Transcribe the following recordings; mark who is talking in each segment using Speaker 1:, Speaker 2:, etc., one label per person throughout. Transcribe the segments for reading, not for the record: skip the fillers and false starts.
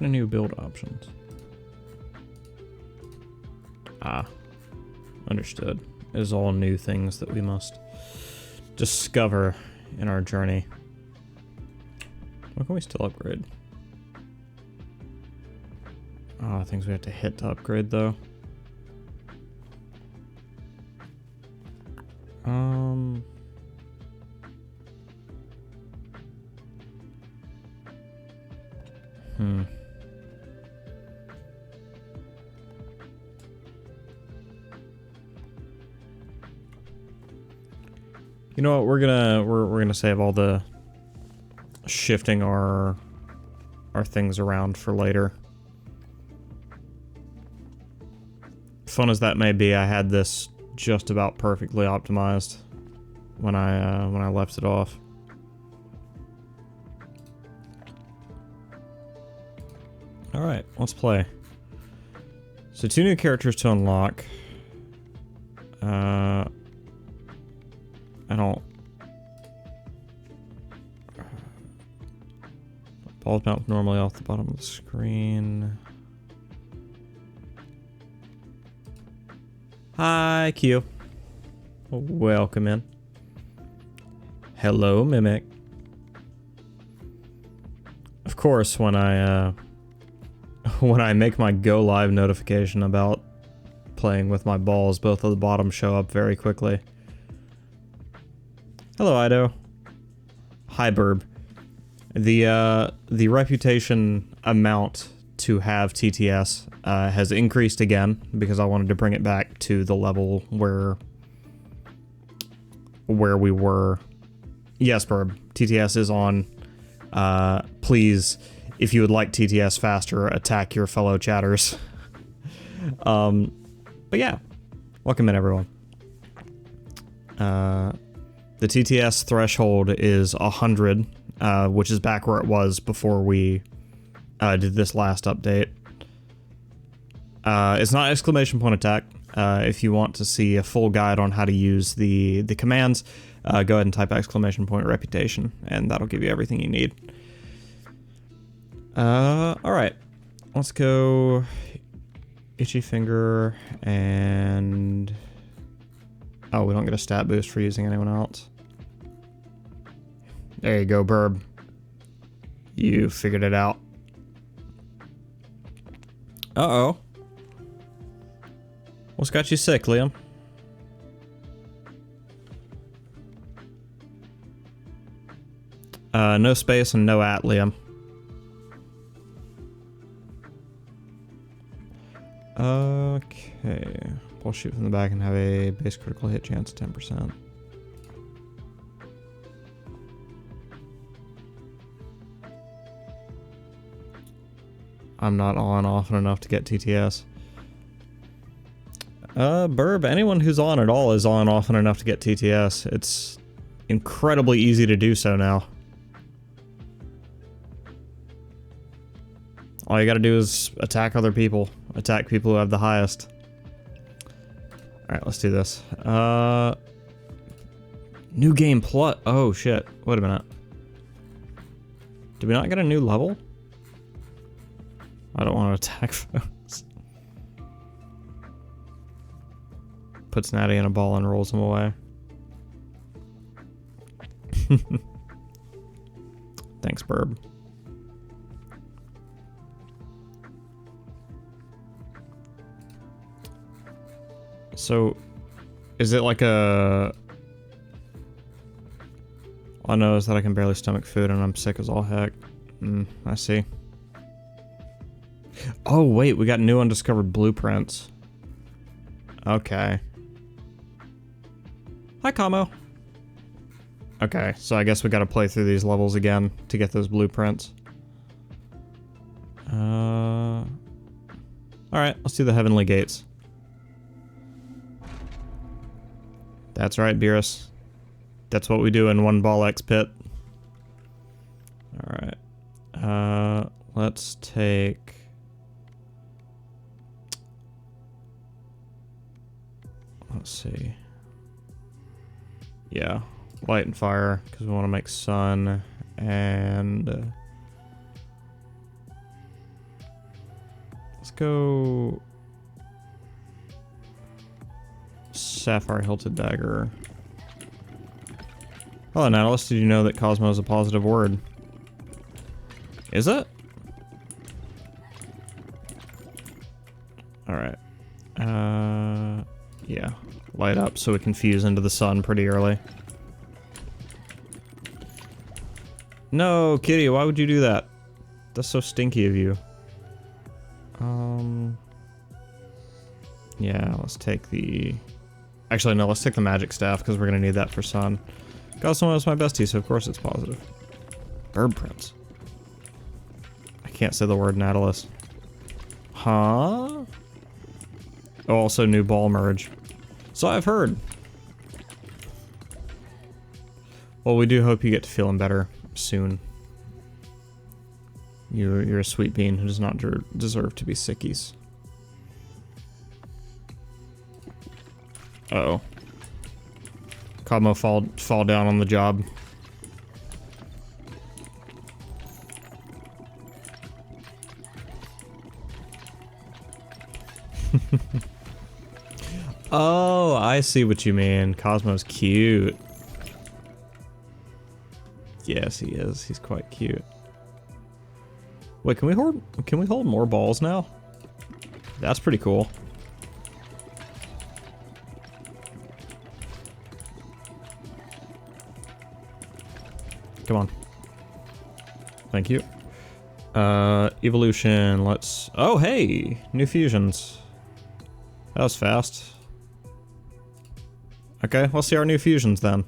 Speaker 1: Any new build options? Ah, understood. It is all new things that we must discover in our journey. What can we still upgrade? Ah, things we have to hit to upgrade though. You know what? We're gonna save all the shifting our things around for later. Fun as that may be, I had this just about perfectly optimized when I left it off. All right, let's play. So 2 new characters to unlock. I don't. Balls bounce normally off the bottom of the screen. Hi, Q. Welcome in. Hello, Mimic. Of course, when I make my go live notification about playing with my balls, both of the bottoms show up very quickly. Hello, Ido. Hi, Burb. The reputation amount to have TTS has increased again because I wanted to bring it back to the level where we were. Yes, Burb. TTS is on. Please, if you would like TTS faster, attack your fellow chatters. But yeah, welcome in, everyone. The TTS threshold is 100, which is back where it was before we did this last update. It's not exclamation point attack. If you want to see a full guide on how to use the commands, go ahead and type exclamation point reputation, and that'll give you everything you need. Alright. Let's go Itchy Finger and... Oh, we don't get a stat boost for using anyone else. There you go, Burb. You figured it out. Uh-oh. What's got you sick, Liam? No space and no at, Liam. Okay. Ball shoot from the back and have a base critical hit chance of 10%. I'm not on often enough to get TTS. Burb, anyone who's on at all is on often enough to get TTS. It's incredibly easy to do so now. All you gotta do is attack other people. Attack people who have the highest. Alright, let's do this. New game plus. Oh shit. Wait a minute. Did we not get a new level? I don't want to attack folks. Puts Natty in a ball and rolls him away. Thanks, Burb. So, is it like a... All I know is that I can barely stomach food and I'm sick as all heck. I see. Oh, wait, we got new undiscovered blueprints. Okay. Hi, Kamo. Okay, so I guess we gotta play through these levels again to get those blueprints. Alright, let's do the Heavenly Gates. That's right, Beerus. That's what we do in one BallxPit. Alright. Let's take... Let's see. Yeah, light and fire, because we want to make sun, and... Let's go... Sapphire Hilted Dagger. Hello, Nautilus. Did you know that Cosmo is a positive word? Is it? Alright. Yeah. Light up so we can fuse into the sun pretty early. No, Kitty, why would you do that? That's so stinky of you. Yeah, let's take the... Actually, no, let's take the magic staff, because we're gonna need that for sun. Cosmo is my bestie, so of course it's positive. Bird prints. I can't say the word Nautilus. Huh? Oh, also new ball merge. So I've heard. Well, we do hope you get to feeling better soon. You're a sweet bean who does not deserve to be sickies. Uh-oh. Cosmo fall down on the job. Oh, I see what you mean. Cosmo's cute. Yes, he is. He's quite cute. Wait, can we hold more balls now? That's pretty cool. Come on. Thank you. Evolution, let's... Oh, hey! New fusions. That was fast. Okay, let's see our new fusions then.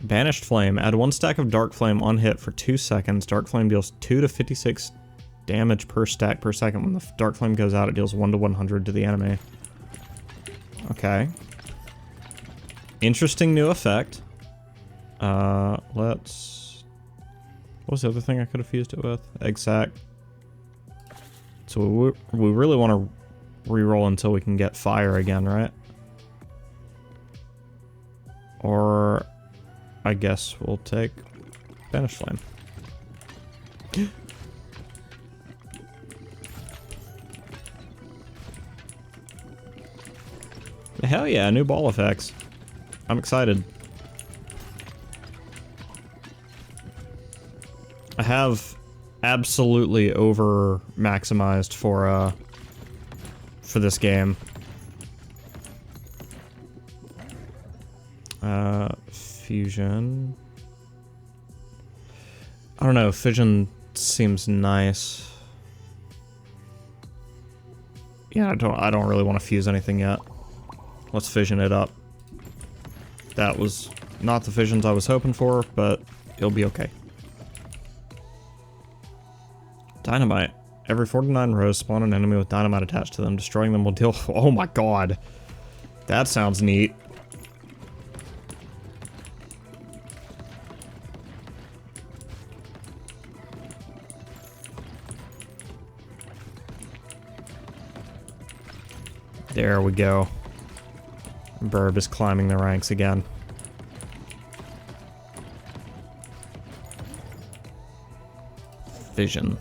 Speaker 1: Banished Flame. Add 1 stack of Dark Flame on hit for 2 seconds. Dark Flame deals 2 to 56 damage per stack per second. When the Dark Flame goes out, it deals 1 to 100 to the enemy. Okay. Interesting new effect. Let's... What was the other thing I could have fused it with? Egg sac. So we really want to reroll until we can get fire again, right? Or I guess we'll take Banished Flame. Hell yeah, new ball effects. I'm excited. I have absolutely over maximized for this game. Fusion. I don't know, fission seems nice. Yeah, I don't really want to fuse anything yet. Let's fission it up. That was not the fissions I was hoping for, but it'll be okay. Dynamite. Every 49 rows, spawn an enemy with dynamite attached to them. Destroying them will deal... Oh my god. That sounds neat. There we go. Burb is climbing the ranks again. Vision.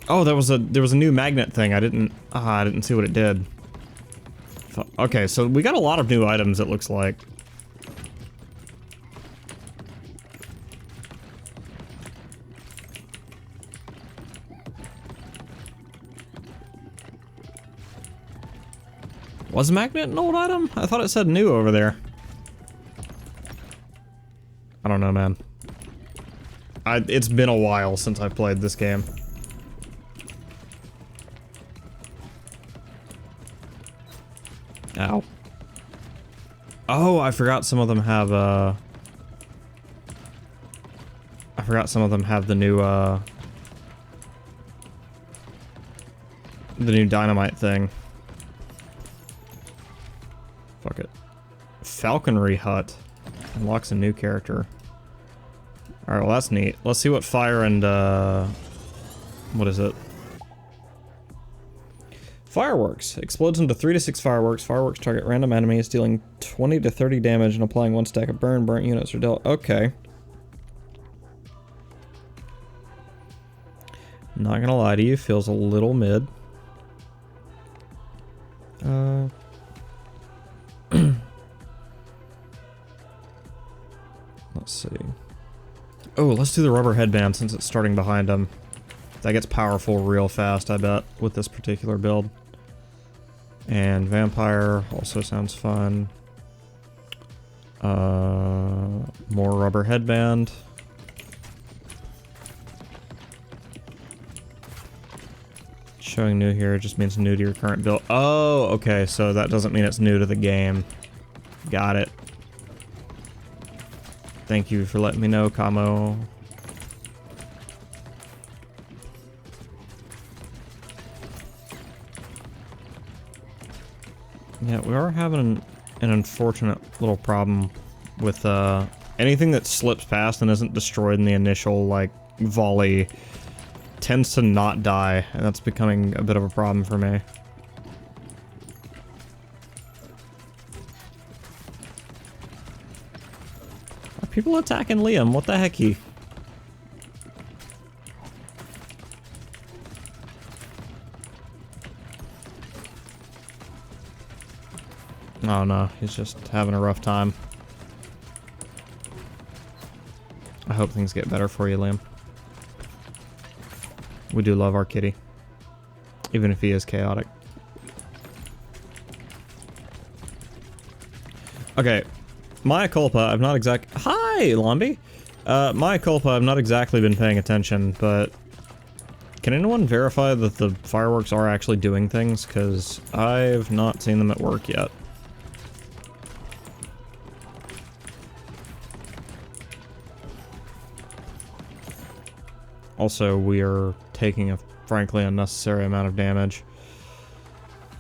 Speaker 1: Oh, there was a new magnet thing. I didn't see what it did. Okay, so we got a lot of new items, it looks like. Was magnet an old item? I thought it said new over there. I don't know, man. It's been a while since I've played this game. Ow. Oh, I forgot some of them have, I forgot some of them have the new dynamite thing. Fuck it. Falconry Hut. Unlocks a new character. Alright, well that's neat. Let's see what fire and, what is it? Fireworks. Explodes into 3 to 6 fireworks. Fireworks target random enemies, dealing 20 to 30 damage and applying 1 stack of burn. Burnt units are dealt. Okay. Not gonna lie to you, feels a little mid. Let's see. Oh, let's do the rubber headband since it's starting behind him. That gets powerful real fast, I bet, with this particular build. And vampire also sounds fun. More rubber headband. Showing new here just means new to your current build. Oh, okay, so that doesn't mean it's new to the game. Got it. Thank you for letting me know, Kamo. Yeah, we are having an unfortunate little problem with anything that slips past and isn't destroyed in the initial, like, volley tends to not die, and that's becoming a bit of a problem for me. Are people attacking Liam? What the hecky? Oh no, he's just having a rough time. I hope things get better for you, Liam. We do love our kitty. Even if he is chaotic. Okay. Mea culpa, I've not Hi, Lombi! Mea culpa, I've not exactly been paying attention, but... Can anyone verify that the fireworks are actually doing things? Because I've not seen them at work yet. Also, we are taking a frankly unnecessary amount of damage.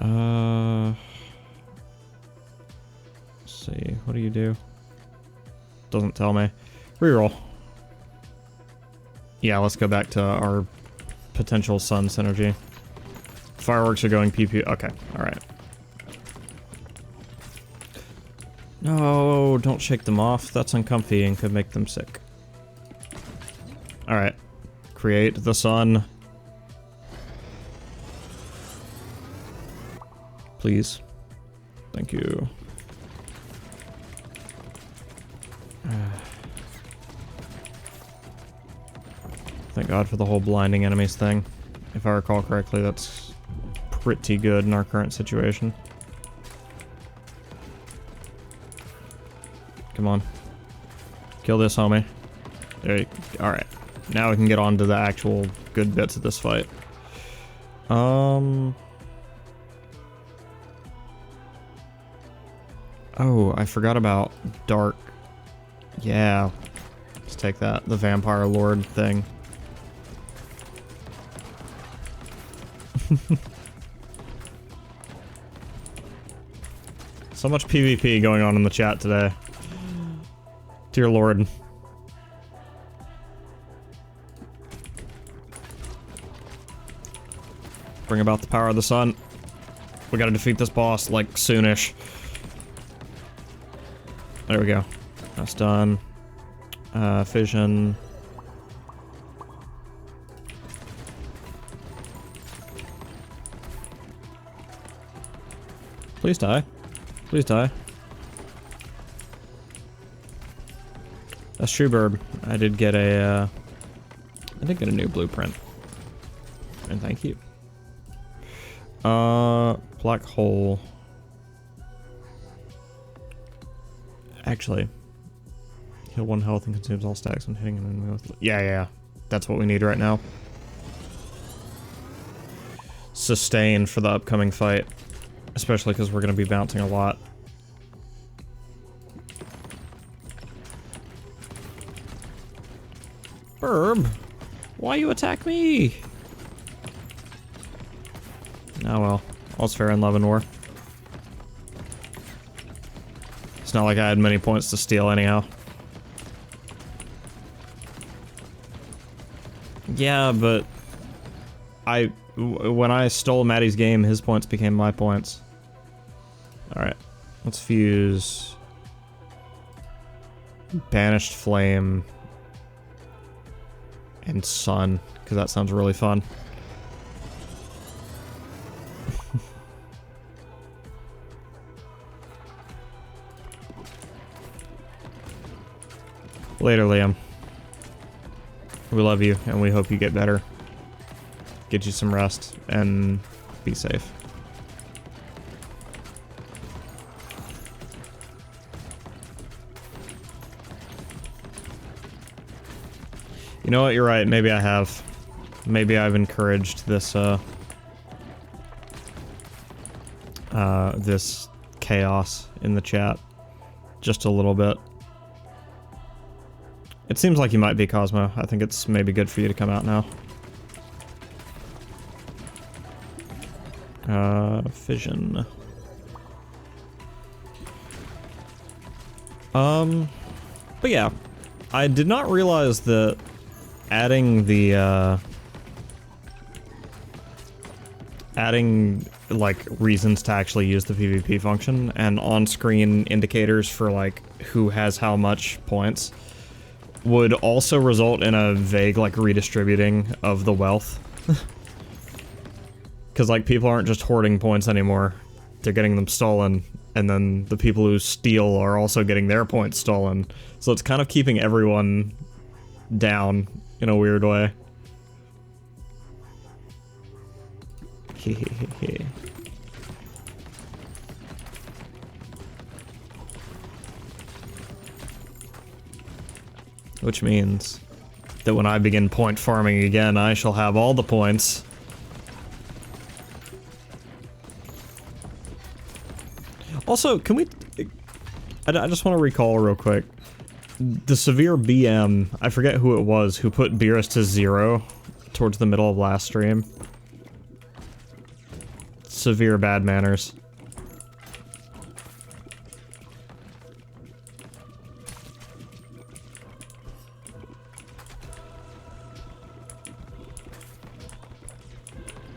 Speaker 1: Let's see, what do you do? Doesn't tell me. Reroll. Yeah, let's go back to our potential sun synergy. Fireworks are going PP. Okay, alright. No, don't shake them off. That's uncomfy and could make them sick. Alright. Create the sun. Please. Thank you. Thank God for the whole blinding enemies thing. If I recall correctly, that's pretty good in our current situation. Come on. Kill this, homie. There you go. Alright. Now we can get on to the actual good bits of this fight. Oh, I forgot about Dark. Yeah. Let's take that. The Vampire Lord thing. So much PvP going on in the chat today. Dear Lord. Bring about the power of the sun. We gotta defeat this boss, like, soonish. There we go. That's done. Fission. Please die. Please die. That's true, Burb. I did get a new blueprint. And thank you. Black hole. Actually, heal 1 health and consumes all stacks when hitting an enemy with... Yeah. That's what we need right now. Sustain for the upcoming fight. Especially because we're going to be bouncing a lot. Burb! Why you attack me? Oh well. All's fair in love and war. It's not like I had many points to steal anyhow. Yeah, but... when I stole Maddie's game, his points became my points. Alright, let's fuse Banished Flame and Sun, because that sounds really fun. Later, Liam. We love you, and we hope you get better. Get you some rest, and be safe. You know what, you're right, maybe I have. Maybe I've encouraged this, this chaos in the chat. Just a little bit. It seems like you might be, Cosmo. I think it's maybe good for you to come out now. Fission. But yeah. I did not realize that adding the, adding, like, reasons to actually use the PvP function and on-screen indicators for, like, who has how much points would also result in a vague, like, redistributing of the wealth. Because, like, people aren't just hoarding points anymore. They're getting them stolen, and then the people who steal are also getting their points stolen. So it's kind of keeping everyone down in a weird way. Which means that when I begin point farming again, I shall have all the points. Also, can we... I just want to recall real quick. The severe BM, I forget who it was, who put Beerus to 0 towards the middle of last stream. Severe bad manners.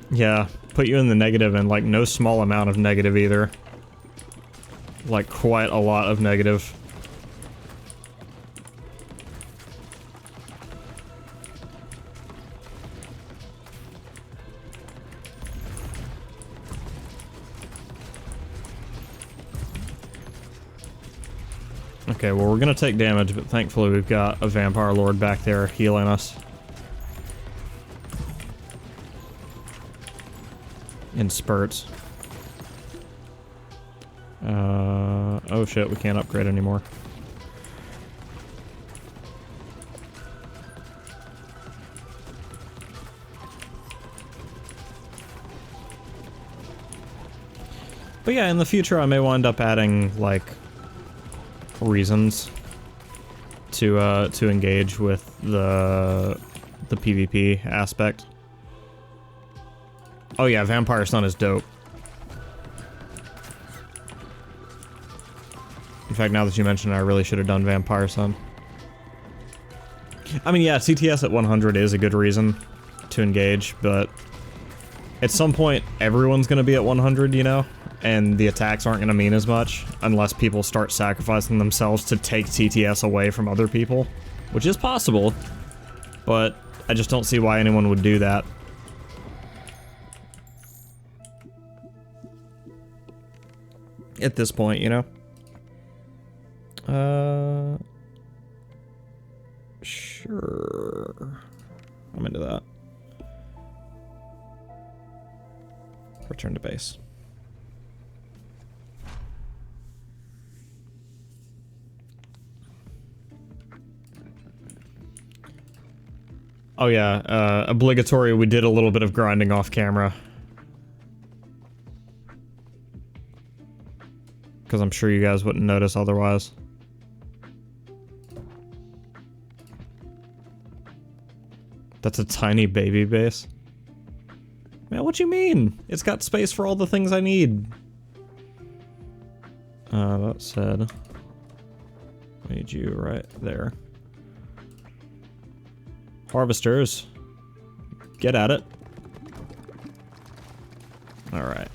Speaker 1: Yeah, put you in the negative, and like no small amount of negative either. Like quite a lot of negative. Okay, well we're gonna take damage, but thankfully we've got a Vampire Lord back there healing us. In spurts. Oh shit, we can't upgrade anymore. But yeah, in the future I may wind up adding, like, reasons to engage with the PvP aspect. Oh yeah, Vampire Sun is dope. In fact, now that you mention it, I really should have done Vampire Sun. I mean, yeah, CTS at 100 is a good reason to engage, but at some point, everyone's gonna be at 100, you know? And the attacks aren't gonna mean as much, unless people start sacrificing themselves to take TTS away from other people. Which is possible, but I just don't see why anyone would do that. At this point, you know? Sure. I'm into that. Return to base. Oh yeah, obligatory, we did a little bit of grinding off camera. Because I'm sure you guys wouldn't notice otherwise. That's a tiny baby base. Man, what you mean? It's got space for all the things I need. That said, I need you right there. Harvesters, get at it. Alright.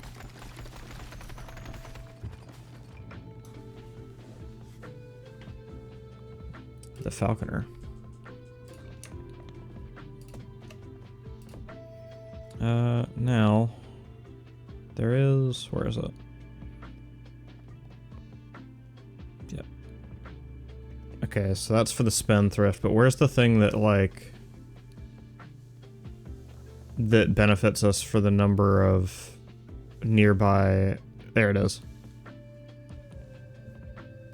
Speaker 1: The Falconer. Now, there is, where is it? Yep. Okay, so that's for the spendthrift, but where's the thing that, like, that benefits us for the number of nearby? There it is.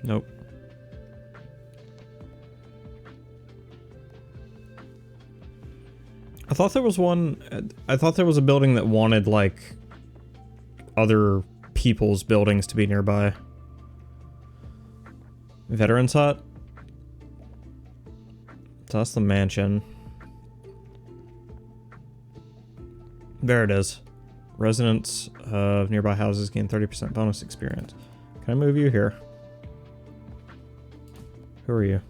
Speaker 1: Nope. I thought there was one, I thought there was a building that wanted, like, other people's buildings to be nearby. Veterans Hut? So that's the mansion. There it is. Residents of nearby houses gain 30% bonus experience. Can I move you here? Who are you?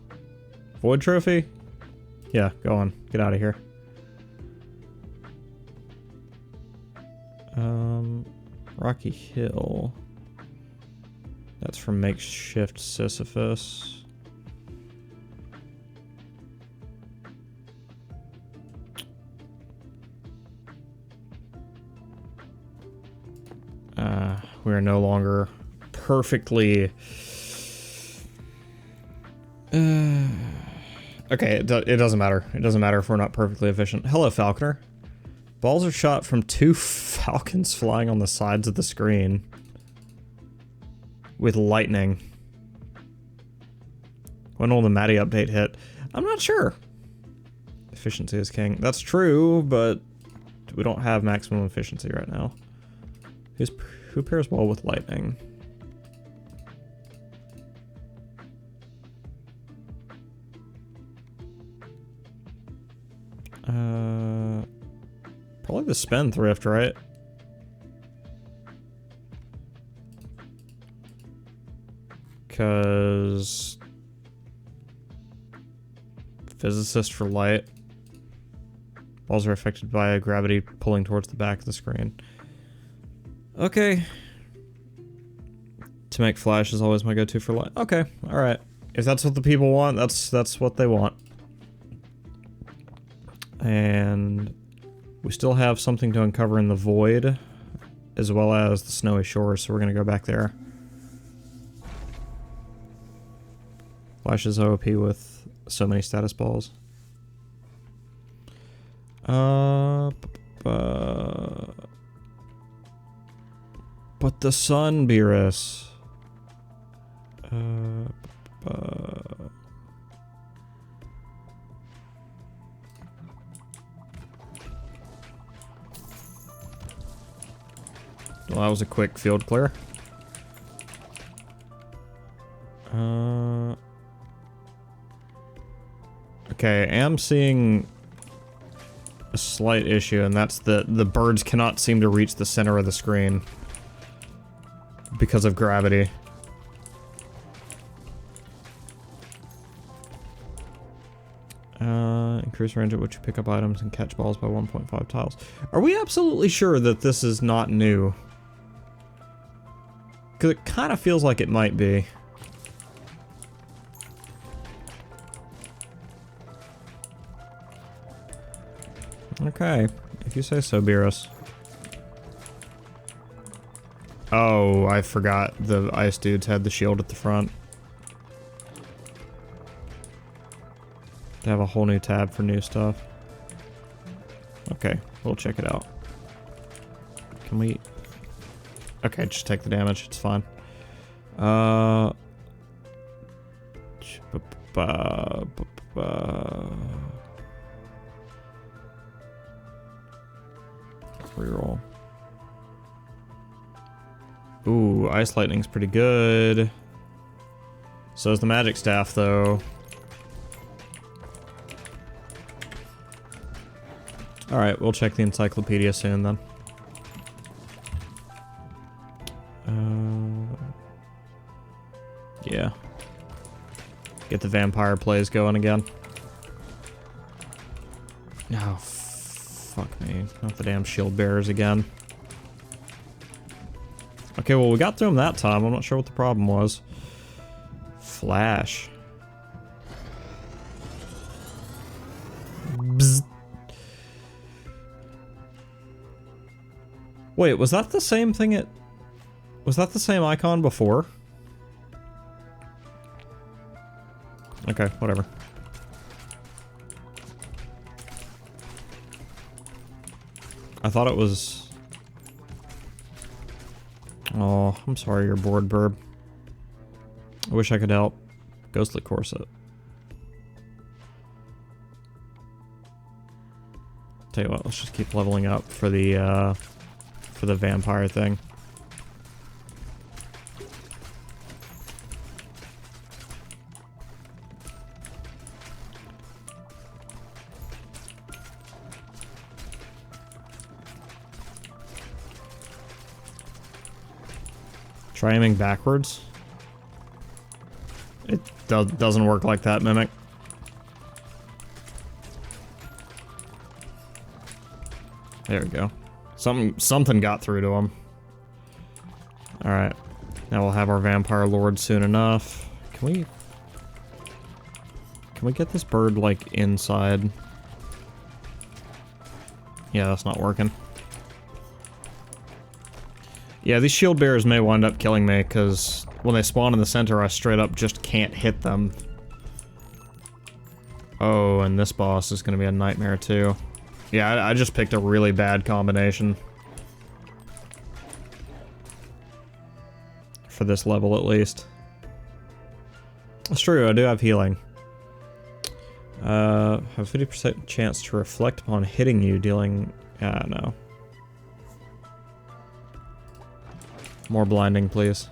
Speaker 1: Void Trophy? Yeah, go on. Get out of here. Rocky Hill. That's from Makeshift Sisyphus. We are no longer perfectly... Okay, it doesn't matter. It doesn't matter if we're not perfectly efficient. Hello, Falconer. Balls are shot from 2 falcons flying on the sides of the screen. With lightning. When will the Matty update hit? I'm not sure. Efficiency is king. That's true, but we don't have maximum efficiency right now. Who pairs well with lightning? Probably the spendthrift, right? Because physicist for light. Balls are affected by gravity pulling towards the back of the screen. Okay. To make flash is always my go-to for light. Okay, alright. If that's what the people want, that's what they want. And we still have something to uncover in the void, as well as the snowy shores, so we're gonna go back there. Flash is OP with so many status balls. But the sun, Beerus. Well, that was a quick field clear. Okay, I am seeing a slight issue, and that's the birds cannot seem to reach the center of the screen because of gravity. Increase range at which you pick up items and catch balls by 1.5 tiles. Are we absolutely sure that this is not new? Because it kind of feels like it might be. Okay, if you say so, Beerus. Oh, I forgot the ice dudes had the shield at the front. They have a whole new tab for new stuff. Okay, we'll check it out. Can we... Okay, just take the damage, it's fine. Reroll. Ooh, Ice Lightning's pretty good. So is the Magic Staff, though. Alright, we'll check the encyclopedia soon, then. Yeah. Get the vampire plays going again. No, fuck me. Not the damn shield bearers again. Okay, well, we got through him that time. I'm not sure what the problem was. Flash. Bzz. Wait, was that the same thing it... Was that the same icon before? Okay, whatever. I thought it was... Oh, I'm sorry you're bored, Burb. I wish I could help. Ghostly corset. Tell you what, let's just keep leveling up for the vampire thing. Try aiming backwards. It doesn't work like that, Mimic. There we go. Something got through to him. Alright. Now we'll have our vampire lord soon enough. Can we get this bird, like, inside? Yeah, that's not working. Yeah, these shield bearers may wind up killing me, because when they spawn in the center, I straight up just can't hit them. Oh, and this boss is going to be a nightmare, too. Yeah, I just picked a really bad combination. For this level, at least. It's true, I do have healing. Have a 50% chance to reflect upon hitting you, dealing... no. More blinding, please.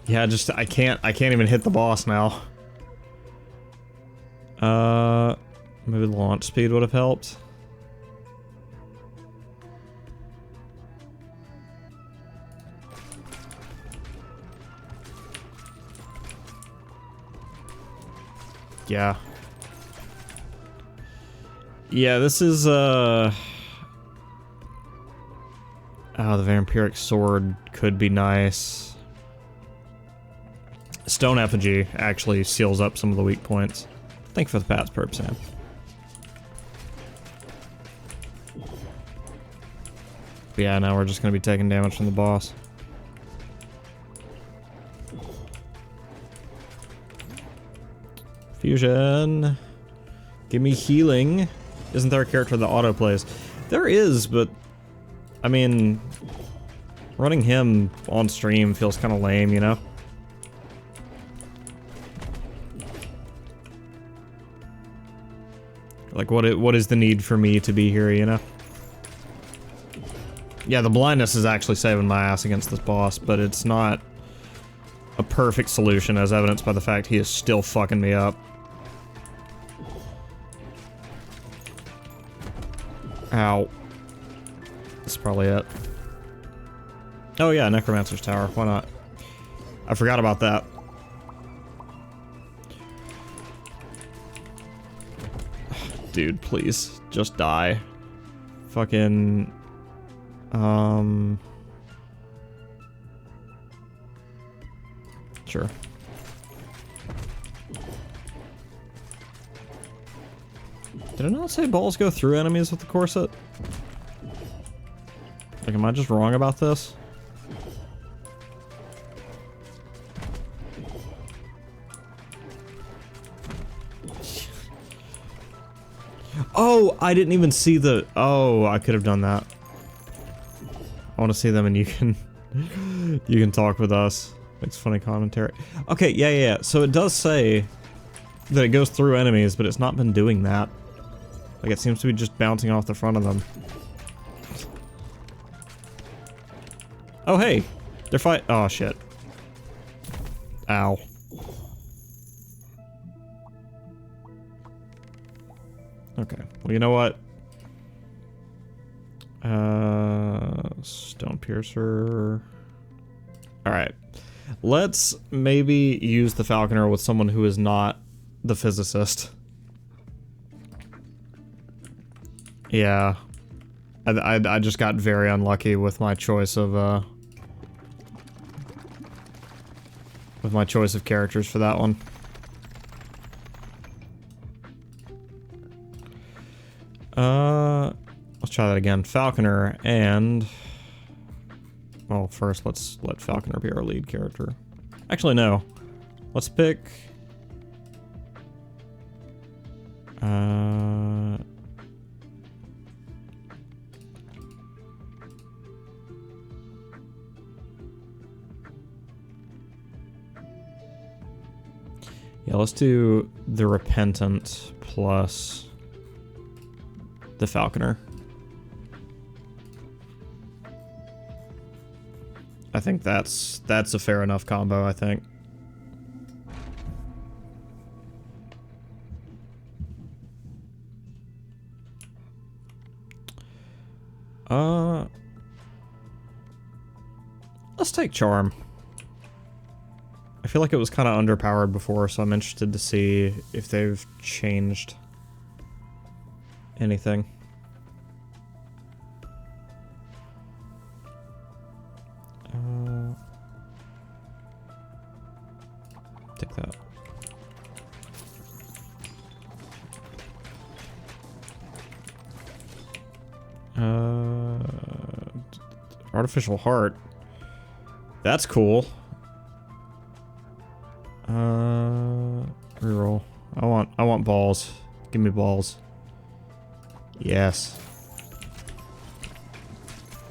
Speaker 1: Yeah, just I can't even hit the boss now. Maybe launch speed would have helped. Yeah. Yeah, this is, oh, the vampiric sword could be nice. Stone effigy actually seals up some of the weak points. Thank you for the pats, Perp Sam. But yeah, now we're just gonna be taking damage from the boss. Fusion. Give me healing. Isn't there a character that auto-plays? There is, but... I mean... running him on stream feels kind of lame, you know? Like, what is the need for me to be here, you know? Yeah, the blindness is actually saving my ass against this boss, but it's not a perfect solution, as evidenced by the fact he is still fucking me up. Ow. This is probably it. Oh yeah, Necromancer's Tower. Why not? I forgot about that. Dude, please. Just die. Fucking... Sure. Did I not say balls go through enemies with the corset? Like, am I just wrong about this? Oh, I didn't even see the... Oh, I could have done that. I want to see them and you can... you can talk with us. Makes funny commentary. Okay, yeah. So it does say that it goes through enemies, but it's not been doing that. Like, it seems to be just bouncing off the front of them. Oh, hey! They're fight- oh, shit. Ow. Okay, well, you know what? Stone Piercer. Alright. Let's maybe use the Falconer with someone who is not the physicist. Yeah. I just got very unlucky with my choice of, characters for that one. Let's try that again. Falconer and... Well, first let's let Falconer be our lead character. Actually, no. Let's pick... Yeah, let's do the Repentant plus the Falconer. I think that's a fair enough combo, I think. Let's take Charm. I feel like it was kind of underpowered before, so I'm interested to see if they've changed anything. Take that. Artificial Heart. That's cool. Reroll. I want balls. Give me balls. Yes.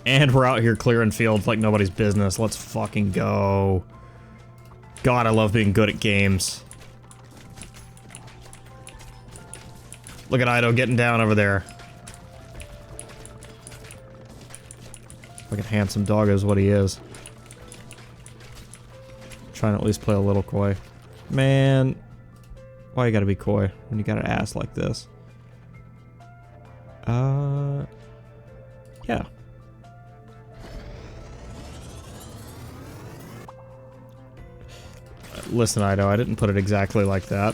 Speaker 1: And we're out here clearing fields like nobody's business. Let's fucking go. God, I love being good at games. Look at Ido getting down over there. Like a handsome dog is what he is. Trying to at least play a little coy. Man, why you gotta be coy when you got an ass like this? Yeah. Listen, Ido, I didn't put it exactly like that.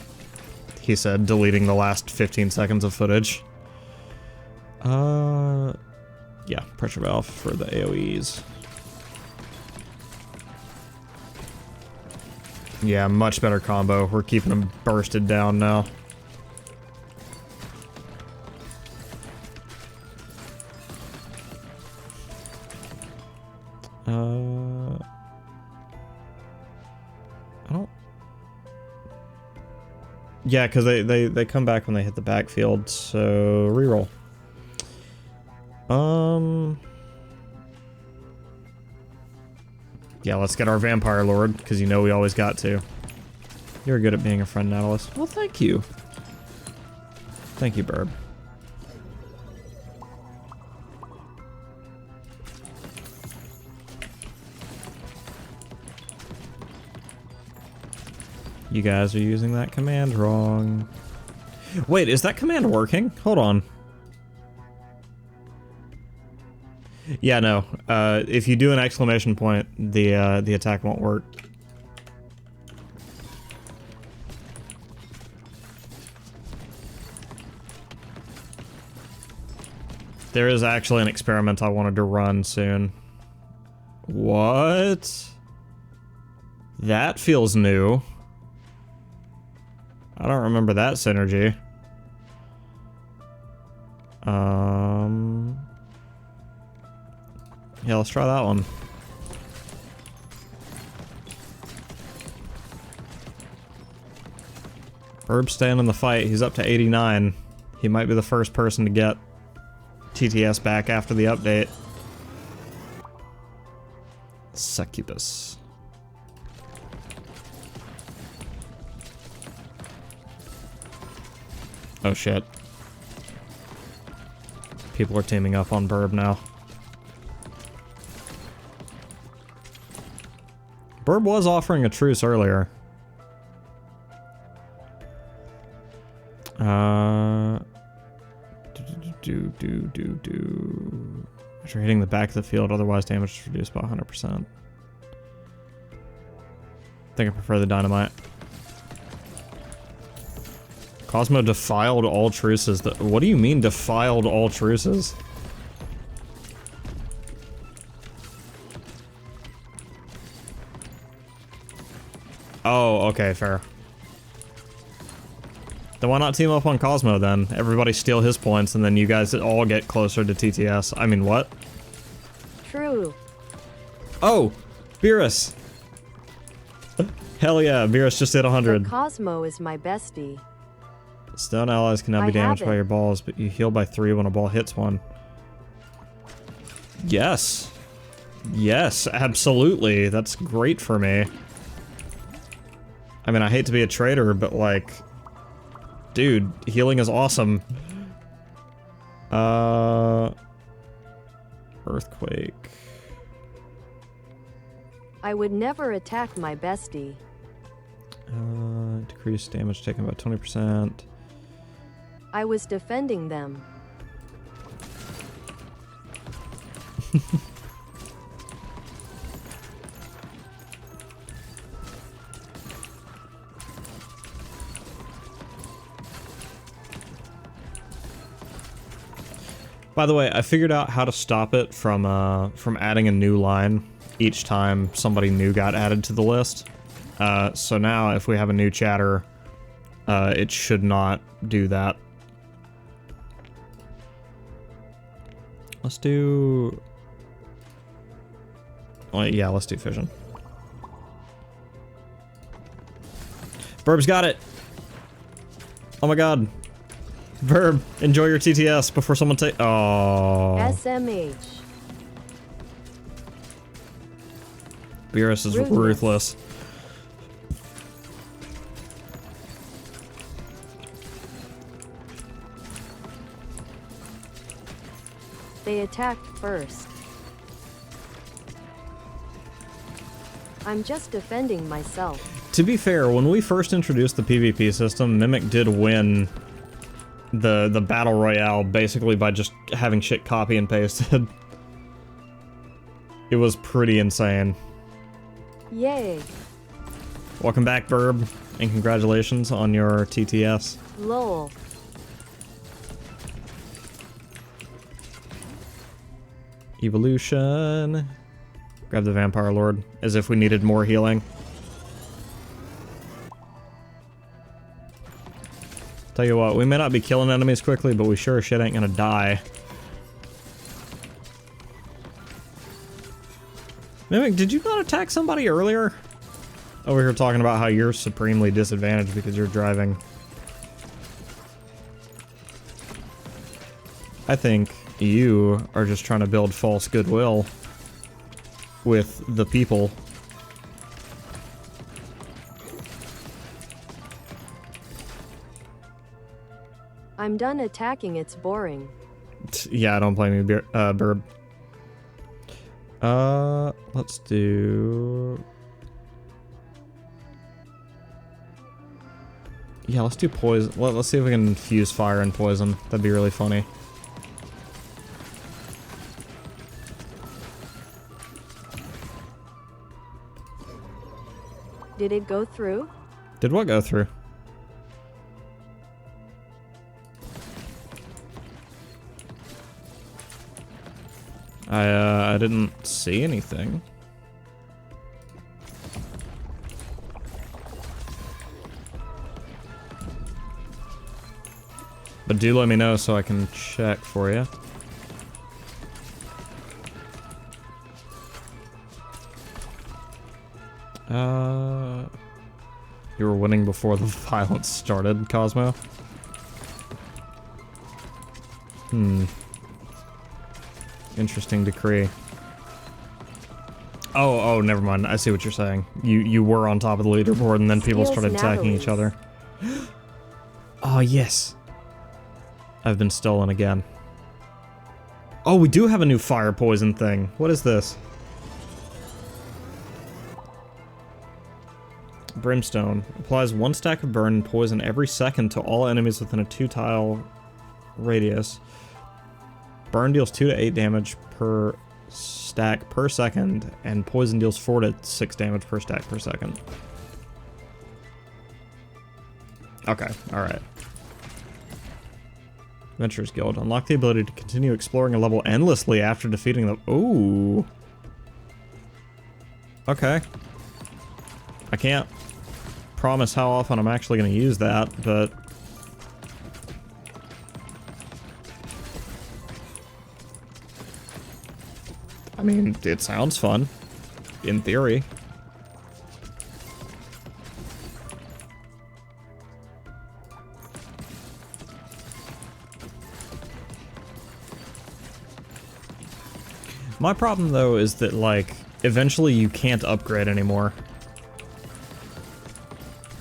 Speaker 1: He said, deleting the last 15 seconds of footage. Yeah, pressure valve for the AoEs. Yeah, much better combo. We're keeping them bursted down now. I don't... Yeah, because they come back when they hit the backfield, so reroll. Yeah, let's get our Vampire Lord, because you know we always got to. You're good at being a friend, Nautilus. Well, thank you. Thank you, Burb. You guys are using that command wrong. Wait, is that command working? Hold on. Yeah, no. If you do an exclamation point, the attack won't work. There is actually an experiment I wanted to run soon. What? That feels new. I don't remember that synergy. Yeah, let's try that one. Burb's staying in the fight. He's up to 89. He might be the first person to get TTS back after the update. Succubus. Oh shit. People are teaming up on Burb now. Burb was offering a truce earlier. I After hitting the back of the field, otherwise damage is reduced by 100%. I think I prefer the dynamite. Cosmo defiled all truces. What do you mean defiled all truces? Oh, okay, fair. Then why not team up on Cosmo then? Everybody steal his points and then you guys all get closer to TTS. I mean, what?
Speaker 2: True.
Speaker 1: Oh! Beerus! Hell yeah, Beerus just hit 100.
Speaker 2: But Cosmo is my bestie.
Speaker 1: Stone allies cannot be damaged by your balls, but you heal by 3 when a ball hits one. Yes. Yes, absolutely. That's great for me. I mean, I hate to be a traitor, but like... Dude, healing is awesome. Earthquake.
Speaker 2: I would never attack my bestie.
Speaker 1: Decrease damage taken by 20%.
Speaker 2: I was defending them.
Speaker 1: By the way, I figured out how to stop it from adding a new line each time somebody new got added to the list. So now if we have a new chatter, it should not do that. Let's do... Oh, yeah, let's do fission. Burb's got it! Oh my god. Verb, enjoy your TTS before someone take. Oh.
Speaker 2: SMH.
Speaker 1: Beerus is ruthless.
Speaker 2: They attacked first. I'm just defending myself.
Speaker 1: To be fair, when we first introduced the PvP system, Mimic did win the battle royale basically by just having shit copy and pasted. It was pretty insane.
Speaker 2: Yay.
Speaker 1: Welcome back, Burb, and congratulations on your TTS.
Speaker 2: Lol.
Speaker 1: Evolution. Grab the Vampire Lord, as if we needed more healing. Tell you what, we may not be killing enemies quickly, but we sure as shit ain't gonna die. Mimic, did you not attack somebody earlier? Over here talking about how you're supremely disadvantaged because you're driving. I think you are just trying to build false goodwill with the people.
Speaker 2: I'm done attacking, it's boring.
Speaker 1: Yeah, I don't blame you, Burb. Let's do... Yeah, let's do poison. Let's see if we can fuse fire and poison. That'd be really funny.
Speaker 2: Did it go through?
Speaker 1: Did what go through? I didn't see anything. But do let me know so I can check for you. You were winning before the violence started, Cosmo. Interesting decree. Oh, never mind. I see what you're saying. You were on top of the leaderboard and then people started attacking each other. Oh, yes. I've been stolen again. Oh, we do have a new fire poison thing. What is this? Brimstone. Applies 1 stack of burn and poison every second to all enemies within a 2-tile radius. Burn deals 2 to 8 damage per stack per second, and poison deals 4 to 6 damage per stack per second. Okay, alright. Adventurers Guild. Unlock the ability to continue exploring a level endlessly after defeating them. Ooh. Okay. I can't promise how often I'm actually going to use that, but... I mean, it sounds fun. In theory. My problem, though, is that, like, eventually you can't upgrade anymore.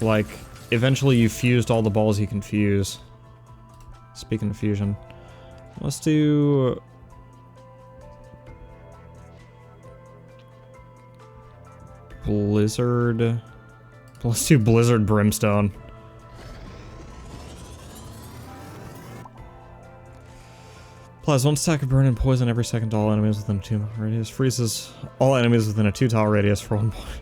Speaker 1: Like, eventually you fused all the balls you can fuse. Speaking of fusion, let's do... Blizzard... Let's do Blizzard Brimstone. Applies 1 stack of burn and poison every second to all enemies within a 2-mile radius. Freezes all enemies within a 2-tile radius for 1 point.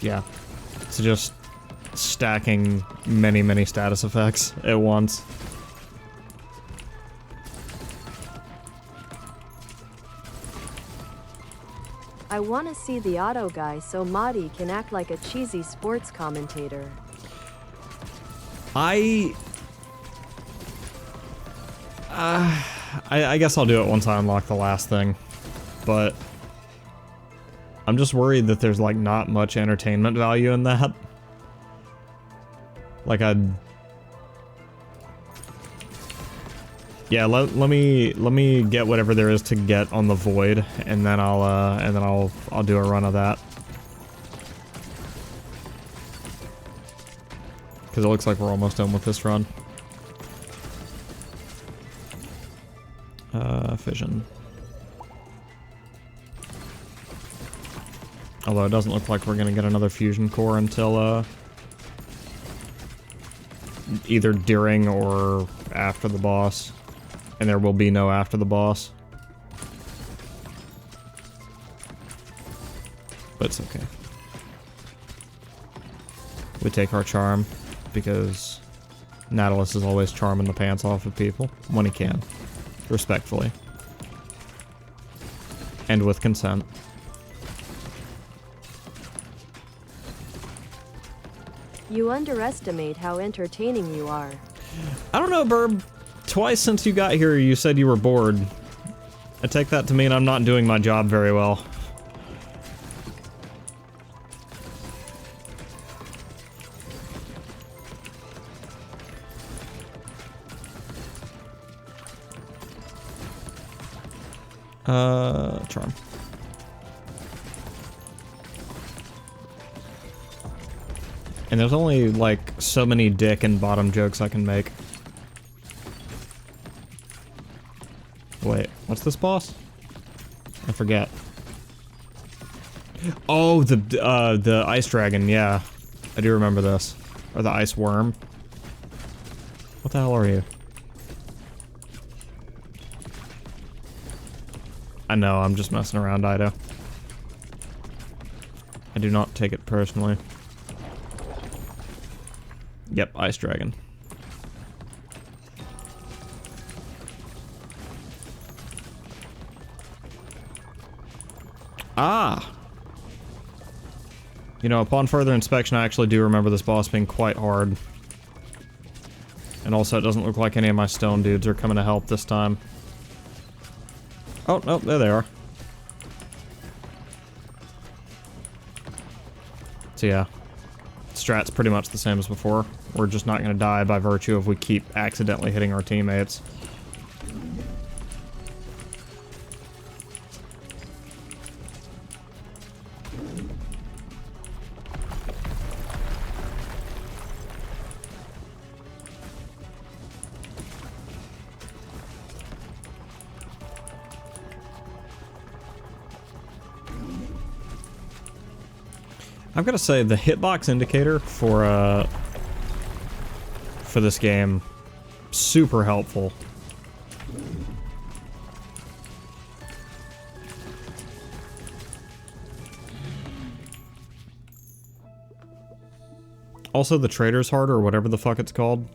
Speaker 1: Yeah. So just stacking many, many status effects at once.
Speaker 2: I want to see the auto guy so Madi can act like a cheesy sports commentator.
Speaker 1: I guess I'll do it once I unlock the last thing, but I'm just worried that there's like not much entertainment value in that. Like yeah, let me get whatever there is to get on the void, and then I'll do a run of that. Because it looks like we're almost done with this run. Fission. Although it doesn't look like we're gonna get another fusion core until either during or after the boss. And there will be no after the boss. But it's okay. We take our charm, because Nautilus is always charming the pants off of people when he can. Respectfully. And with consent.
Speaker 2: You underestimate how entertaining you are.
Speaker 1: I don't know, Burb. Twice since you got here, you said you were bored. I take that to mean I'm not doing my job very well. Charm. And there's only, like, so many dick and bottom jokes I can make. Wait, what's this boss? I forget. Oh, the ice dragon, yeah. I do remember this. Or the ice worm. What the hell are you? I know, I'm just messing around, Ido. I do not take it personally. Yep, ice dragon. Ah! You know, upon further inspection, I actually do remember this boss being quite hard. And also, it doesn't look like any of my stone dudes are coming to help this time. Oh, no, there they are. So yeah. Strat's pretty much the same as before. We're just not gonna die by virtue of we keep accidentally hitting our teammates. I've got to say, the hitbox indicator for for this game. Super helpful. Also, the Trader's Heart, or whatever the fuck it's called,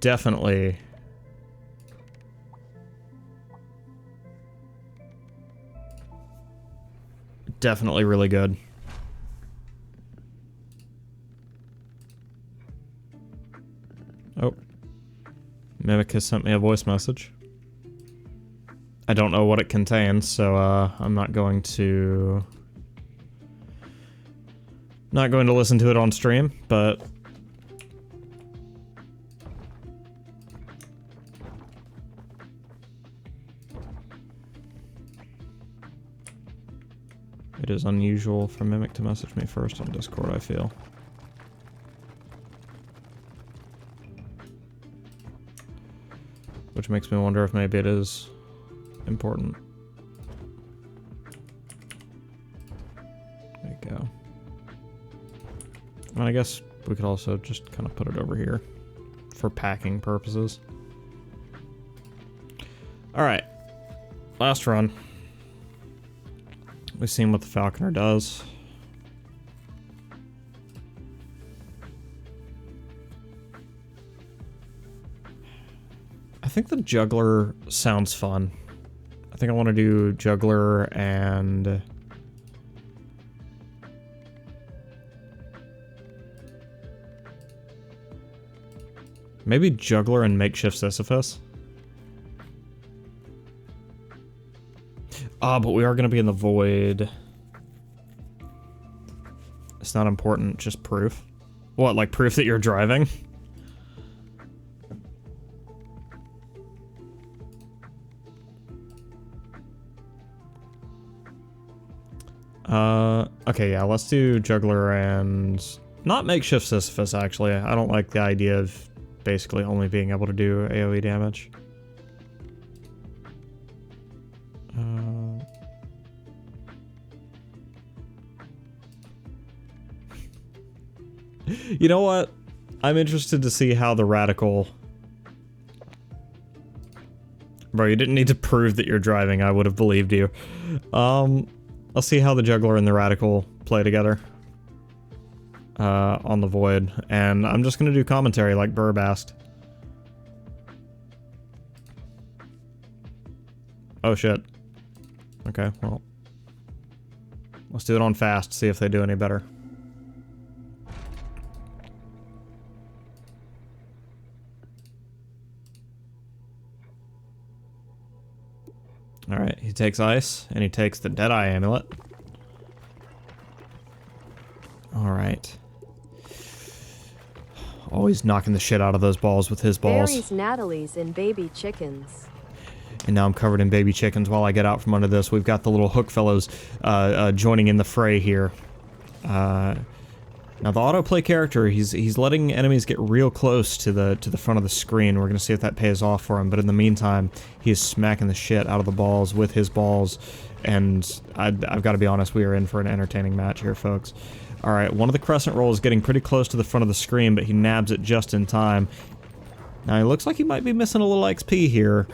Speaker 1: definitely really good. Oh. Mimic has sent me a voice message. I don't know what it contains, so I'm not going to listen to it on stream, but it is unusual for Mimic to message me first on Discord, I feel. Which makes me wonder if maybe it is important. There you go. And I guess we could also just kind of put it over here for packing purposes. Alright. Last run. We've seen what the Falconer does. I think the Juggler sounds fun. I think I want to do Juggler and... maybe Juggler and Makeshift Sisyphus. Ah, but we are going to be in the void. It's not important, just proof. What, like proof that you're driving? Okay, yeah, let's do Juggler and... not Makeshift Sisyphus, actually. I don't like the idea of basically only being able to do AoE damage. You know what? I'm interested to see how the Radical... Bro, you didn't need to prove that you're driving. I would have believed you. I'll see how the Juggler and the Radical play together. On the Void. And I'm just gonna do commentary like Burb asked. Oh shit. Okay, well. Let's do it on fast, see if they do any better. Alright, he takes ice, and he takes the Deadeye Amulet. Alright. Always knocking the shit out of those balls with his balls.
Speaker 2: Berries, Natalie's, and baby chickens.
Speaker 1: And now I'm covered in baby chickens while I get out from under this. We've got the little hook fellows joining in the fray here. Now the autoplay character, he's letting enemies get real close to the front of the screen. We're gonna see if that pays off for him. But in the meantime, he is smacking the shit out of the balls with his balls. And I've got to be honest, we are in for an entertaining match here, folks. All right, one of the crescent rolls is getting pretty close to the front of the screen, but he nabs it just in time. Now he looks like he might be missing a little XP here.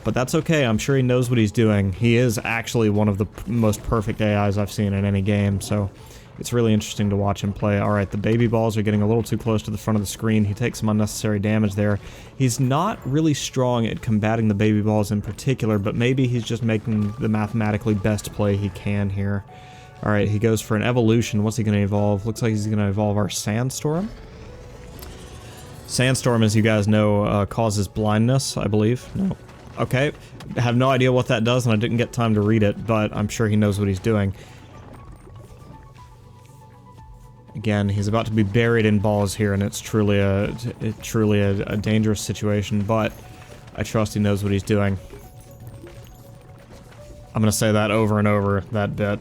Speaker 1: But that's okay, I'm sure he knows what he's doing. He is actually one of the most perfect AIs I've seen in any game, so it's really interesting to watch him play. Alright, the baby balls are getting a little too close to the front of the screen. He takes some unnecessary damage there. He's not really strong at combating the baby balls in particular, but maybe he's just making the mathematically best play he can here. Alright, he goes for an evolution. What's he going to evolve? Looks like he's going to evolve our Sandstorm. Sandstorm, as you guys know, causes blindness, I believe. No. Okay, I have no idea what that does, and I didn't get time to read it, but I'm sure he knows what he's doing. Again, he's about to be buried in balls here, and it's truly a dangerous situation, but I trust he knows what he's doing. I'm gonna say that over and over, that bit.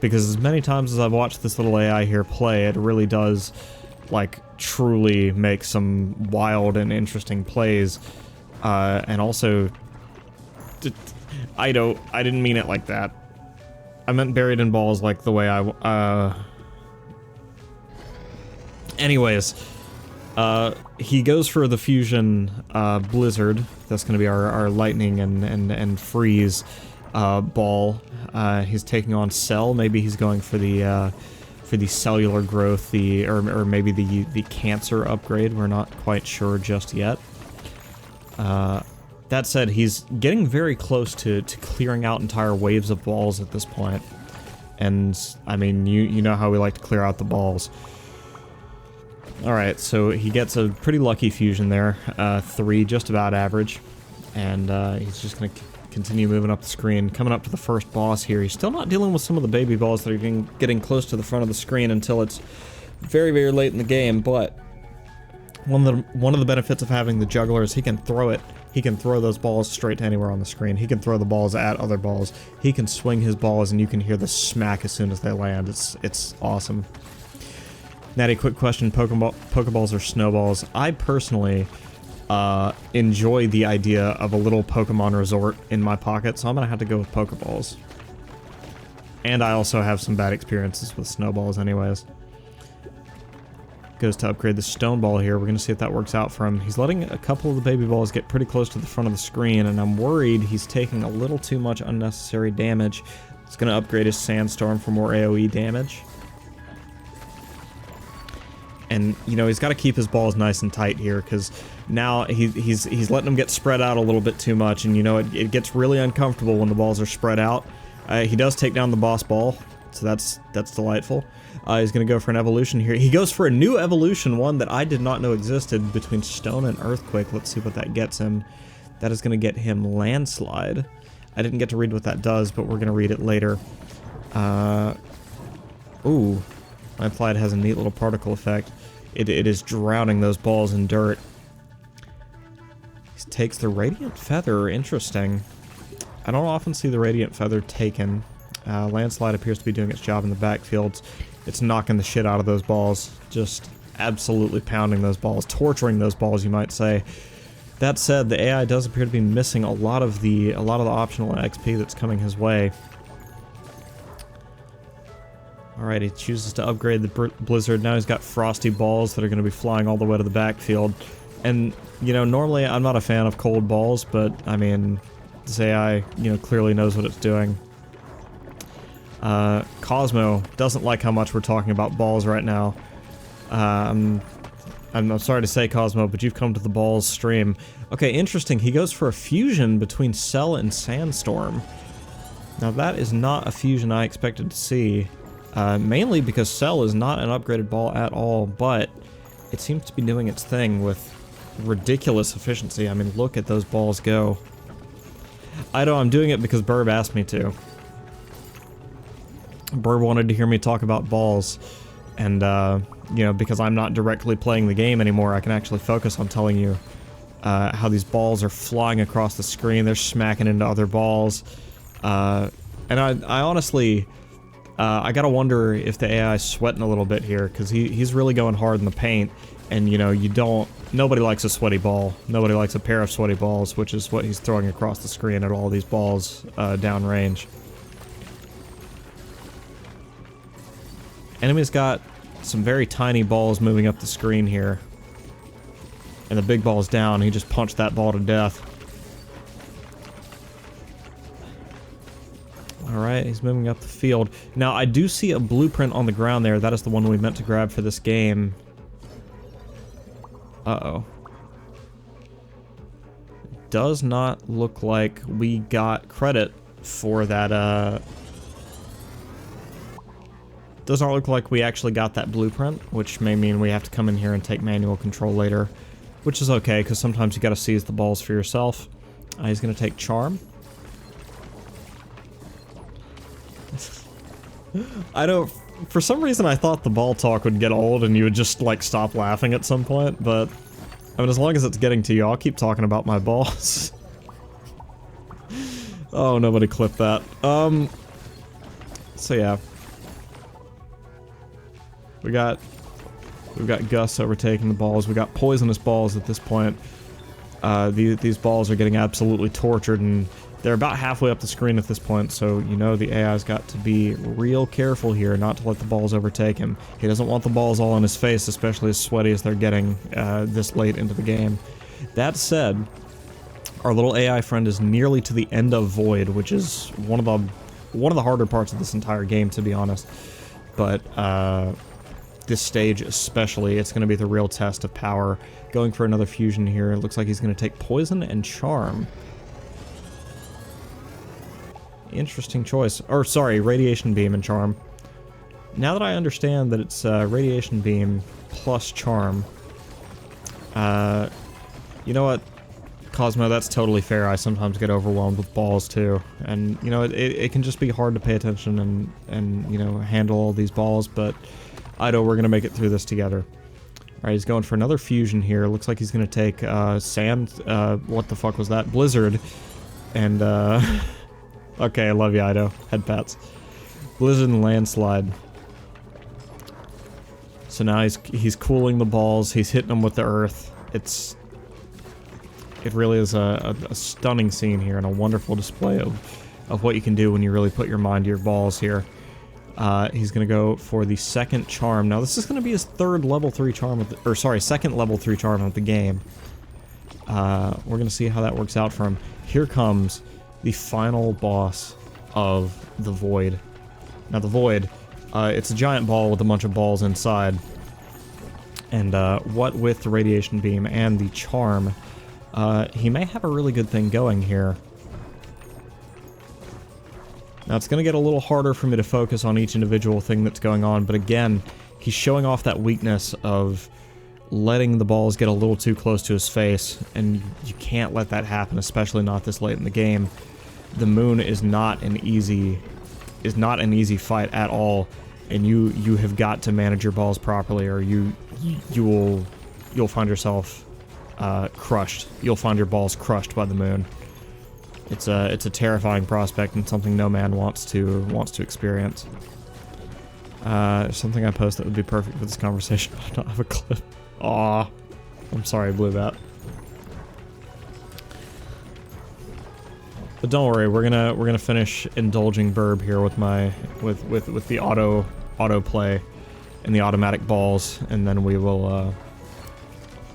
Speaker 1: Because as many times as I've watched this little AI here play, it really does, like, truly make some wild and interesting plays. And also... I didn't mean it like that. I meant buried in balls like the way Anyways, he goes for the fusion blizzard. That's going to be our lightning and freeze ball. He's taking on Cell. Maybe he's going for the cellular growth, or maybe the cancer upgrade. We're not quite sure just yet. That said, he's getting very close to clearing out entire waves of balls at this point. And I mean, you know how we like to clear out the balls. Alright, so he gets a pretty lucky fusion there. 3, just about average. And he's just going to continue moving up the screen. Coming up to the first boss here. He's still not dealing with some of the baby balls that are getting close to the front of the screen until it's very, very late in the game. But one of the benefits of having the juggler is he can throw it. He can throw those balls straight to anywhere on the screen. He can throw the balls at other balls. He can swing his balls and you can hear the smack as soon as they land. It's awesome. Natty, quick question, Pokeballs or Snowballs? I personally enjoy the idea of a little Pokemon resort in my pocket, so I'm gonna have to go with Pokeballs. And I also have some bad experiences with Snowballs anyways. Goes to upgrade the Stone Ball here. We're gonna see if that works out for him. He's letting a couple of the baby balls get pretty close to the front of the screen, and I'm worried he's taking a little too much unnecessary damage. It's gonna upgrade his Sandstorm for more AoE damage. And, you know, he's got to keep his balls nice and tight here, because now he's letting them get spread out a little bit too much, and, you know, it gets really uncomfortable when the balls are spread out. He does take down the boss ball, so that's delightful. He's going to go for an evolution here. He goes for a new evolution, one that I did not know existed, between Stone and Earthquake. Let's see what that gets him. That is going to get him Landslide. I didn't get to read what that does, but we're going to read it later. Ooh. Landslide has a neat little particle effect. It is drowning those balls in dirt. He takes the Radiant Feather. Interesting. I don't often see the Radiant Feather taken. Landslide appears to be doing its job in the backfields. It's knocking the shit out of those balls. Just absolutely pounding those balls. Torturing those balls, you might say. That said, the AI does appear to be missing a lot of the optional XP that's coming his way. Alright, he chooses to upgrade the Blizzard. Now he's got Frosty Balls that are going to be flying all the way to the backfield. And, you know, normally I'm not a fan of cold balls, but, I mean, this AI, you know, clearly knows what it's doing. Cosmo doesn't like how much we're talking about balls right now. I'm sorry to say, Cosmo, but you've come to the balls stream. Okay, interesting. He goes for a fusion between Cell and Sandstorm. Now, that is not a fusion I expected to see. Mainly because Cell is not an upgraded ball at all, but it seems to be doing its thing with ridiculous efficiency. I mean, look at those balls go. I know I'm doing it because Burb asked me to. Burb wanted to hear me talk about balls, and, you know, because I'm not directly playing the game anymore, I can actually focus on telling you how these balls are flying across the screen. They're smacking into other balls, and I honestly... I gotta wonder if the AI is sweating a little bit here, because he's really going hard in the paint, and, you know, nobody likes a sweaty ball. Nobody likes a pair of sweaty balls, which is what he's throwing across the screen at all these balls downrange. Enemy's got some very tiny balls moving up the screen here. And the big ball's down. He just punched that ball to death. Alright, he's moving up the field. Now, I do see a blueprint on the ground there. That is the one we meant to grab for this game. Uh-oh. Does not look like we got credit for that, Does not look like we actually got that blueprint, which may mean we have to come in here and take manual control later. Which is okay, because sometimes you gotta seize the balls for yourself. He's gonna take Charm. I don't... For some reason I thought the ball talk would get old and you would just, like, stop laughing at some point, but... I mean, as long as it's getting to you, I'll keep talking about my balls. Oh, nobody clipped that. So yeah. We've got Gus overtaking the balls. We got poisonous balls at this point. These balls are getting absolutely tortured, and They're about halfway up the screen at this point, so you know the AI's got to be real careful here not to let the balls overtake him. He doesn't want the balls all in his face, especially as sweaty as they're getting this late into the game. That said, our little AI friend is nearly to the end of Void, which is one of the harder parts of this entire game, to be honest. But this stage especially, it's going to be the real test of power. Going for another fusion here. It looks like he's going to take Poison and Charm. Interesting choice. Or, sorry, Radiation Beam and Charm. Now that I understand that it's Radiation Beam plus Charm, you know what, Cosmo, that's totally fair. I sometimes get overwhelmed with balls, too. And, you know, it can just be hard to pay attention and, you know, handle all these balls, but Ido, we're going to make it through this together. Alright, he's going for another fusion here. Looks like he's going to take Sand, what the fuck was that? Blizzard. And, okay, I love you, Ido. Head pats. Blizzard and Landslide. So now he's cooling the balls, he's hitting them with the earth. It really is a stunning scene here and a wonderful display of what you can do when you really put your mind to your balls here. He's gonna go for the second charm. Now this is gonna be his third level 3 charm of the, or sorry, second level 3 charm of the game. We're gonna see how that works out for him. Here comes the final boss of the Void. Now the Void, it's a giant ball with a bunch of balls inside. And what with the Radiation Beam and the Charm, he may have a really good thing going here. Now it's going to get a little harder for me to focus on each individual thing that's going on, but again, he's showing off that weakness of letting the balls get a little too close to his face, and you can't let that happen, especially not this late in the game. The moon is not an easy fight at all, and you have got to manage your balls properly, or you'll find yourself crushed. You'll find your balls crushed by the moon. It's a terrifying prospect and something no man wants to experience. Something I post that would be perfect for this conversation. I don't have a clip. Aw, I'm sorry I blew that. But don't worry, we're gonna finish indulging Burb here with the auto play and the automatic balls, and then we'll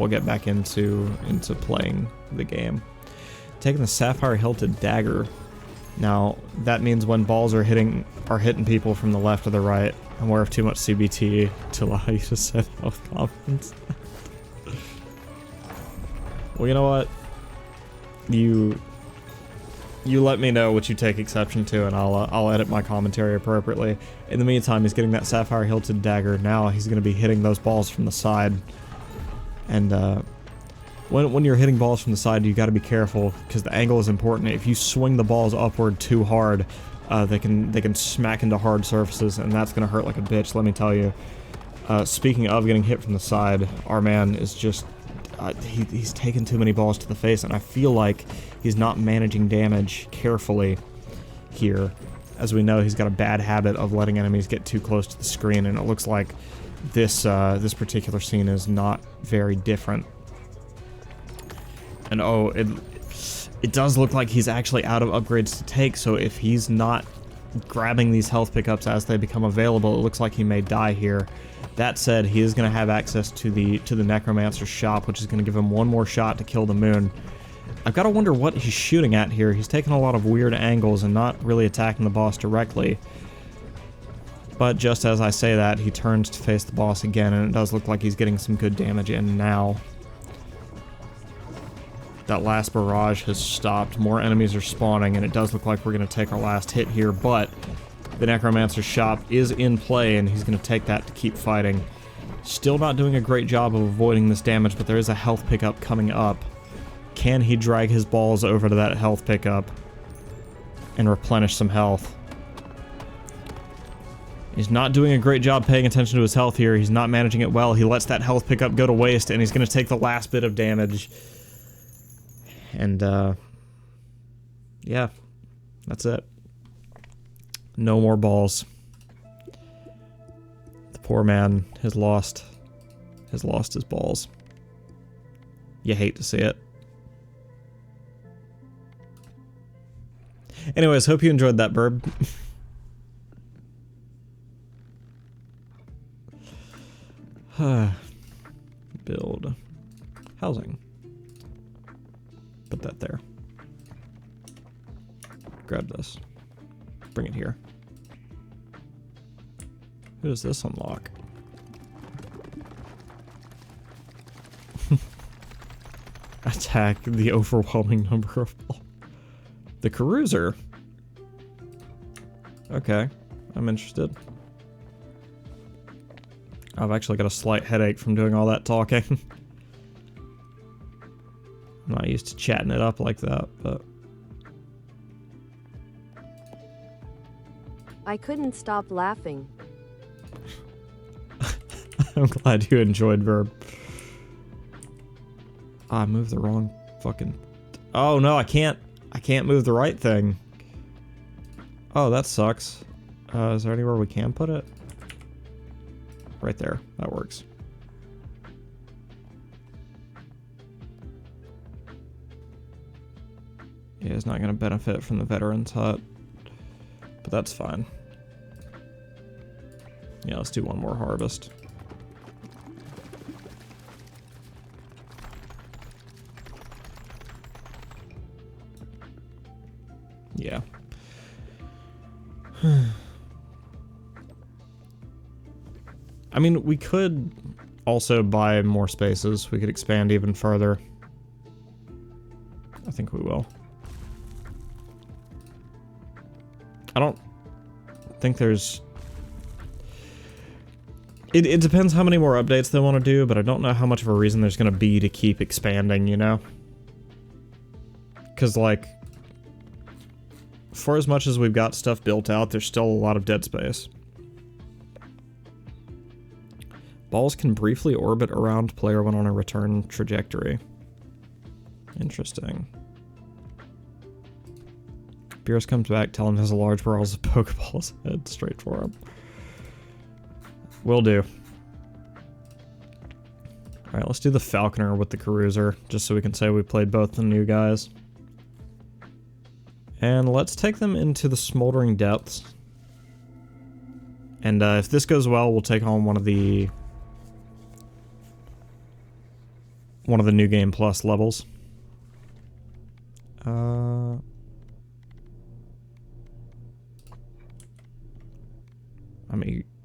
Speaker 1: get back into playing the game. Taking the Sapphire Hilted Dagger. Now that means when balls are hitting people from the left or the right, I'm aware of too much CBT to allow you to set health confidence. Well, you know what? You let me know what you take exception to, and I'll edit my commentary appropriately. In the meantime, he's getting that Sapphire Hilted Dagger. Now he's going to be hitting those balls from the side. And when you're hitting balls from the side, you got to be careful because the angle is important. If you swing the balls upward too hard, they can smack into hard surfaces, and that's going to hurt like a bitch, let me tell you. Speaking of getting hit from the side, our man is just... he's taken too many balls to the face, and I feel like he's not managing damage carefully here. As we know, he's got a bad habit of letting enemies get too close to the screen, and it looks like this particular scene is not very different. And oh, it does look like he's actually out of upgrades to take, so if he's not grabbing these health pickups as they become available, it looks like he may die here. That said, he is going to have access to the Necromancer's shop, which is going to give him one more shot to kill the moon. I've got to wonder what he's shooting at here. He's taking a lot of weird angles and not really attacking the boss directly. But just as I say that, he turns to face the boss again, and it does look like he's getting some good damage in now. That last barrage has stopped. More enemies are spawning, and it does look like we're going to take our last hit here, but the Necromancer's shop is in play, and he's going to take that to keep fighting. Still not doing a great job of avoiding this damage, but there is a health pickup coming up. Can he drag his balls over to that health pickup and replenish some health? He's not doing a great job paying attention to his health here. He's not managing it well. He lets that health pickup go to waste, and he's going to take the last bit of damage. And, yeah, that's it. No more balls. The poor man has lost his balls. You hate to see it. Anyways, hope you enjoyed that, Burb. Build housing. Put that there. Grab this. Bring it here. Who does this unlock? Attack the overwhelming number of the Caruser. Okay, I'm interested. I've actually got a slight headache from doing all that talking. I'm not used to chatting it up like that, but...
Speaker 2: I couldn't stop laughing.
Speaker 1: I'm glad you enjoyed Verb. Oh, I moved the wrong fucking... Oh no, I can't move the right thing. Oh, that sucks. Is there anywhere we can put it? Right there, that works. Yeah, it's not gonna benefit from the veteran's hut, but that's fine. Yeah, let's do one more harvest. Yeah. I mean, we could also buy more spaces. We could expand even further. I think we will. I don't think there's... It depends how many more updates they want to do, but I don't know how much of a reason there's going to be to keep expanding, you know? Because, like, for as much as we've got stuff built out, there's still a lot of dead space. Balls can briefly orbit around player when on a return trajectory. Interesting. Beerus comes back, tell him there's a large barrel of Pokeballs. Head straight for him. Will do. Alright, let's do the Falconer with the Caruser, just so we can say we played both the new guys. And let's take them into the Smoldering Depths. And if this goes well, we'll take on one of the New Game Plus levels. I'm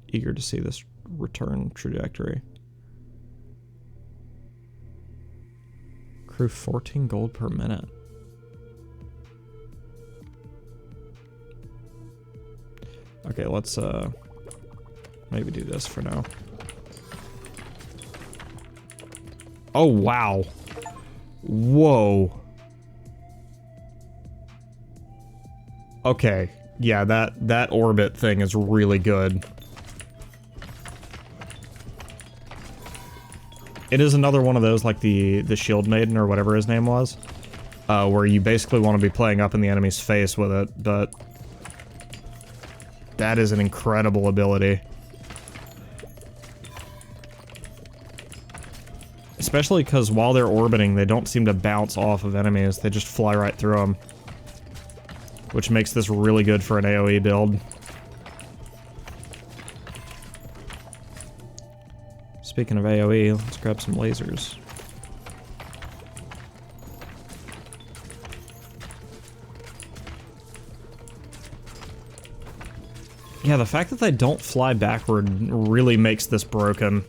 Speaker 1: eager to see this return trajectory. Crew 14 gold per minute. Okay, let's maybe do this for now. Oh wow. Whoa. Okay. Yeah, that orbit thing is really good. It is another one of those, like the Shield Maiden or whatever his name was, where you basically want to be playing up in the enemy's face with it, but that is an incredible ability. Especially because while they're orbiting, they don't seem to bounce off of enemies, they just fly right through them. Which makes this really good for an AoE build. Speaking of AoE, let's grab some lasers. Yeah, the fact that they don't fly backward really makes this broken.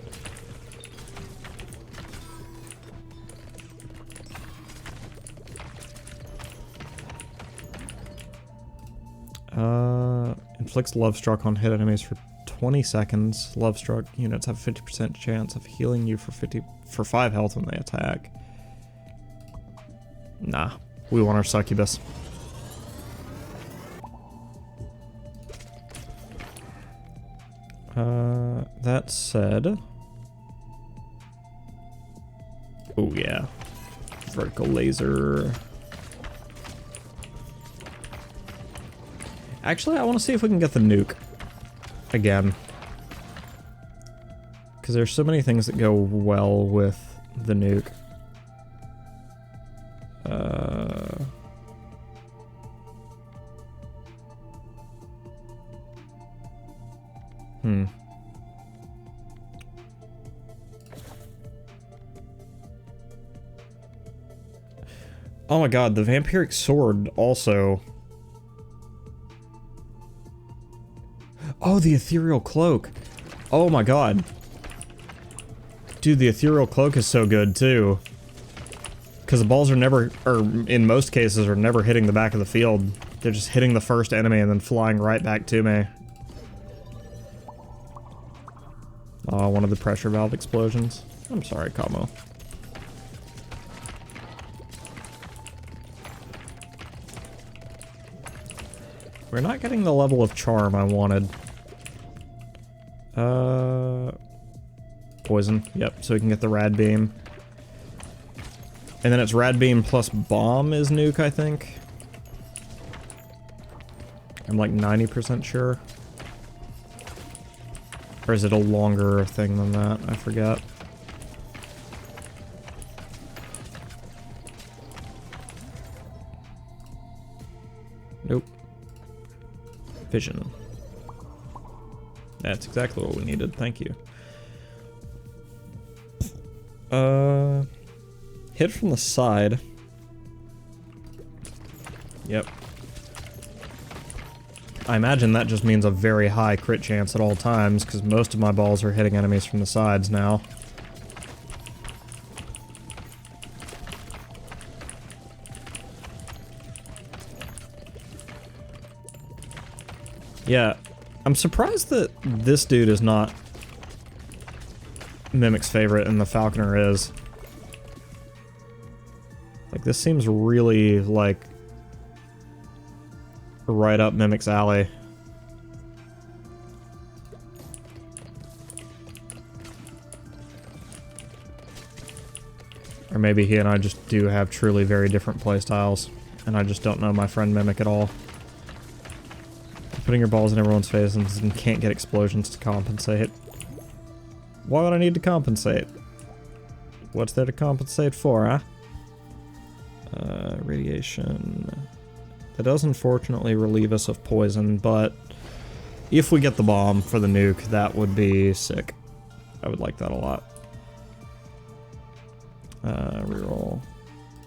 Speaker 1: Inflicts Love Struck on hit enemies for 20 seconds. Love Struck units have a 50% chance of healing you for 5 health when they attack. Nah, we want our succubus. That said... Oh yeah. Vertical laser... Actually, I want to see if we can get the nuke again. Because there's so many things that go well with the nuke. Hmm. Oh my god, the vampiric sword also... Oh, the ethereal cloak. Oh my god. Dude, the ethereal cloak is so good too. Because the balls are never, or in most cases, are never hitting the back of the field. They're just hitting the first enemy and then flying right back to me. Oh, one of the pressure valve explosions. I'm sorry, Kamo. We're not getting the level of charm I wanted. Poison. Yep, so we can get the rad beam. And then it's rad beam plus bomb is nuke, I think. I'm like 90% sure. Or is it a longer thing than that? I forget. Nope. Vision. That's exactly what we needed, thank you. Hit from the side. Yep. I imagine that just means a very high crit chance at all times, because most of my balls are hitting enemies from the sides now. Yeah, I'm surprised that this dude is not Mimic's favorite and the Falconer is. Like, this seems really, like, right up Mimic's alley. Or maybe he and I just do have truly very different playstyles, and I just don't know my friend Mimic at all. Putting your balls in everyone's face and can't get explosions to compensate. Why would I need to compensate? What's there to compensate for, huh? Radiation. That does unfortunately relieve us of poison, but if we get the bomb for the nuke, that would be sick. I would like that a lot. Reroll.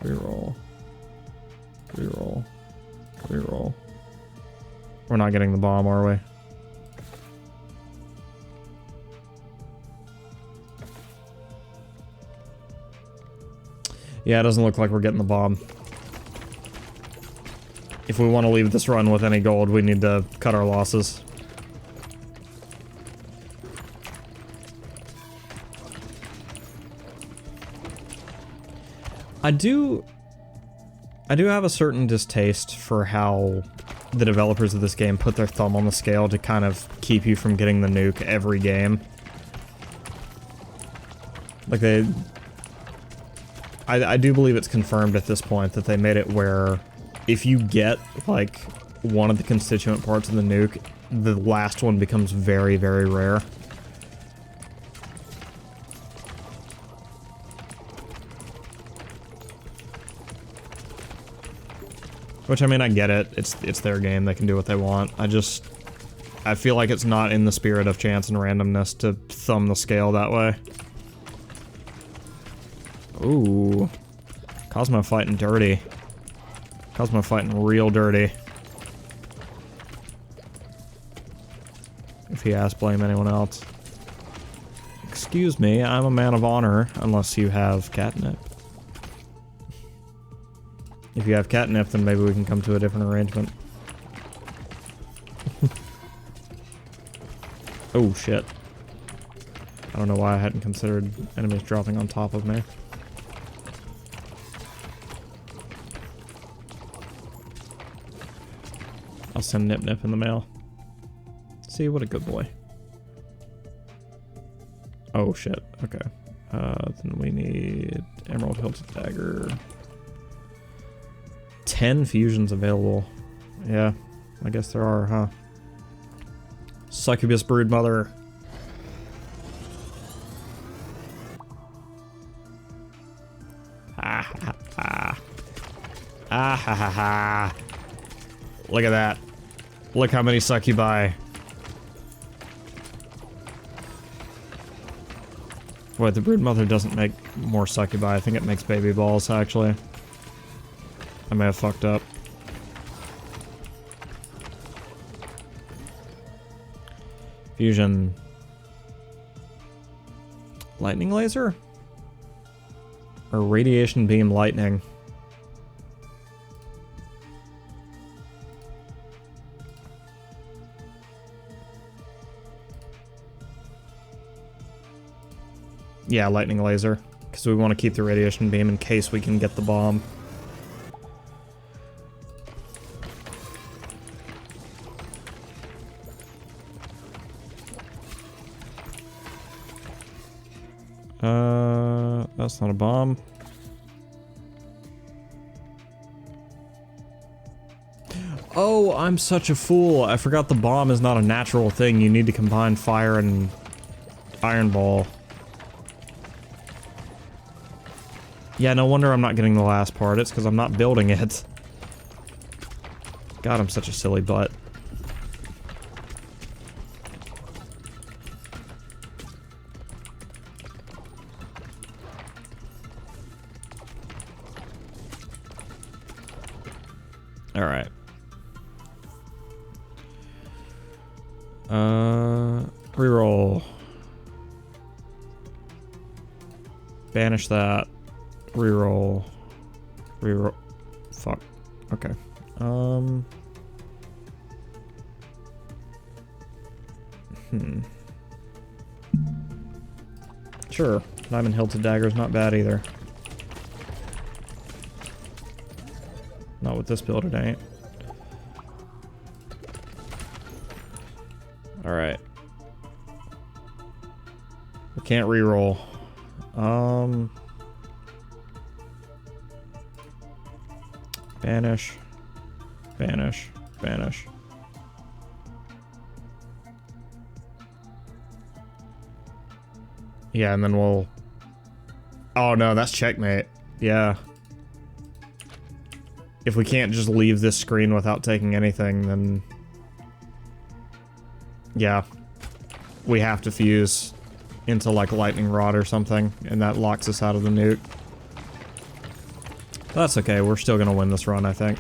Speaker 1: Reroll. Reroll. Reroll. We're not getting the bomb, are we? Yeah, it doesn't look like we're getting the bomb. If we want to leave this run with any gold, we need to cut our losses. I do have a certain distaste for how the developers of this game put their thumb on the scale to kind of keep you from getting the nuke every game. Like I do believe it's confirmed at this point that they made it where if you get, like, one of the constituent parts of the nuke, the last one becomes very, very rare. Which, I mean, I get it. It's their game. They can do what they want. I feel like it's not in the spirit of chance and randomness to thumb the scale that way. Ooh. Cosmo fighting dirty. Cosmo fighting real dirty. If he has, blame anyone else. Excuse me, I'm a man of honor, unless you have catnip. If you have catnip, then maybe we can come to a different arrangement. Oh, shit. I don't know why I hadn't considered enemies dropping on top of me. I'll send Nip Nip in the mail. See, what a good boy. Oh, shit. Okay. Then we need Emerald Hilted Dagger. 10 fusions available. Yeah, I guess there are, huh? Succubus Broodmother. Ah ha ha. Ah ha ha ha. Look at that. Look how many succubi. Wait, the broodmother doesn't make more succubi. I think it makes baby balls, actually. I may have fucked up. Fusion. Lightning laser? Or radiation beam lightning? Yeah, lightning laser. Because we want to keep the radiation beam in case we can get the bomb. That's not a bomb. Oh, I'm such a fool. I forgot the bomb is not a natural thing. You need to combine fire and iron ball. Yeah, no wonder I'm not getting the last part. It's because I'm not building it. God, I'm such a silly butt. Alright. Reroll. Banish that. Reroll. Reroll. Fuck. Okay. Sure. Diamond hilted dagger's not bad either. Not with this build, it ain't. Alright. We can't reroll. Banish. Banish. Banish. Yeah, and then we'll... Oh no, that's checkmate. Yeah. If we can't just leave this screen without taking anything, then... Yeah. We have to fuse into, like, lightning rod or something, and that locks us out of the nuke. That's okay, we're still gonna win this run, I think.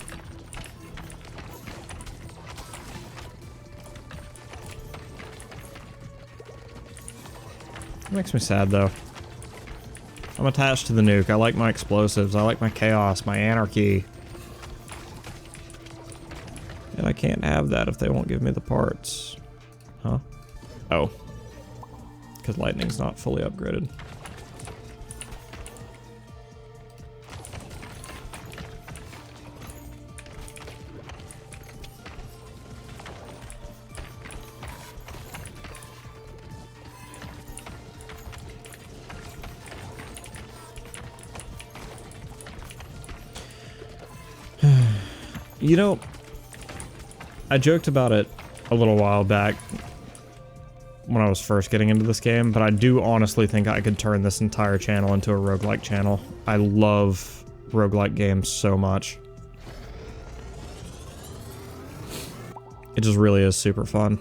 Speaker 1: It makes me sad, though. I'm attached to the nuke. I like my explosives. I like my chaos, my anarchy. And I can't have that if they won't give me the parts. Huh? Oh. Because lightning's not fully upgraded. You know, I joked about it a little while back when I was first getting into this game, but I do honestly think I could turn this entire channel into a roguelike channel. I love roguelike games so much. It just really is super fun.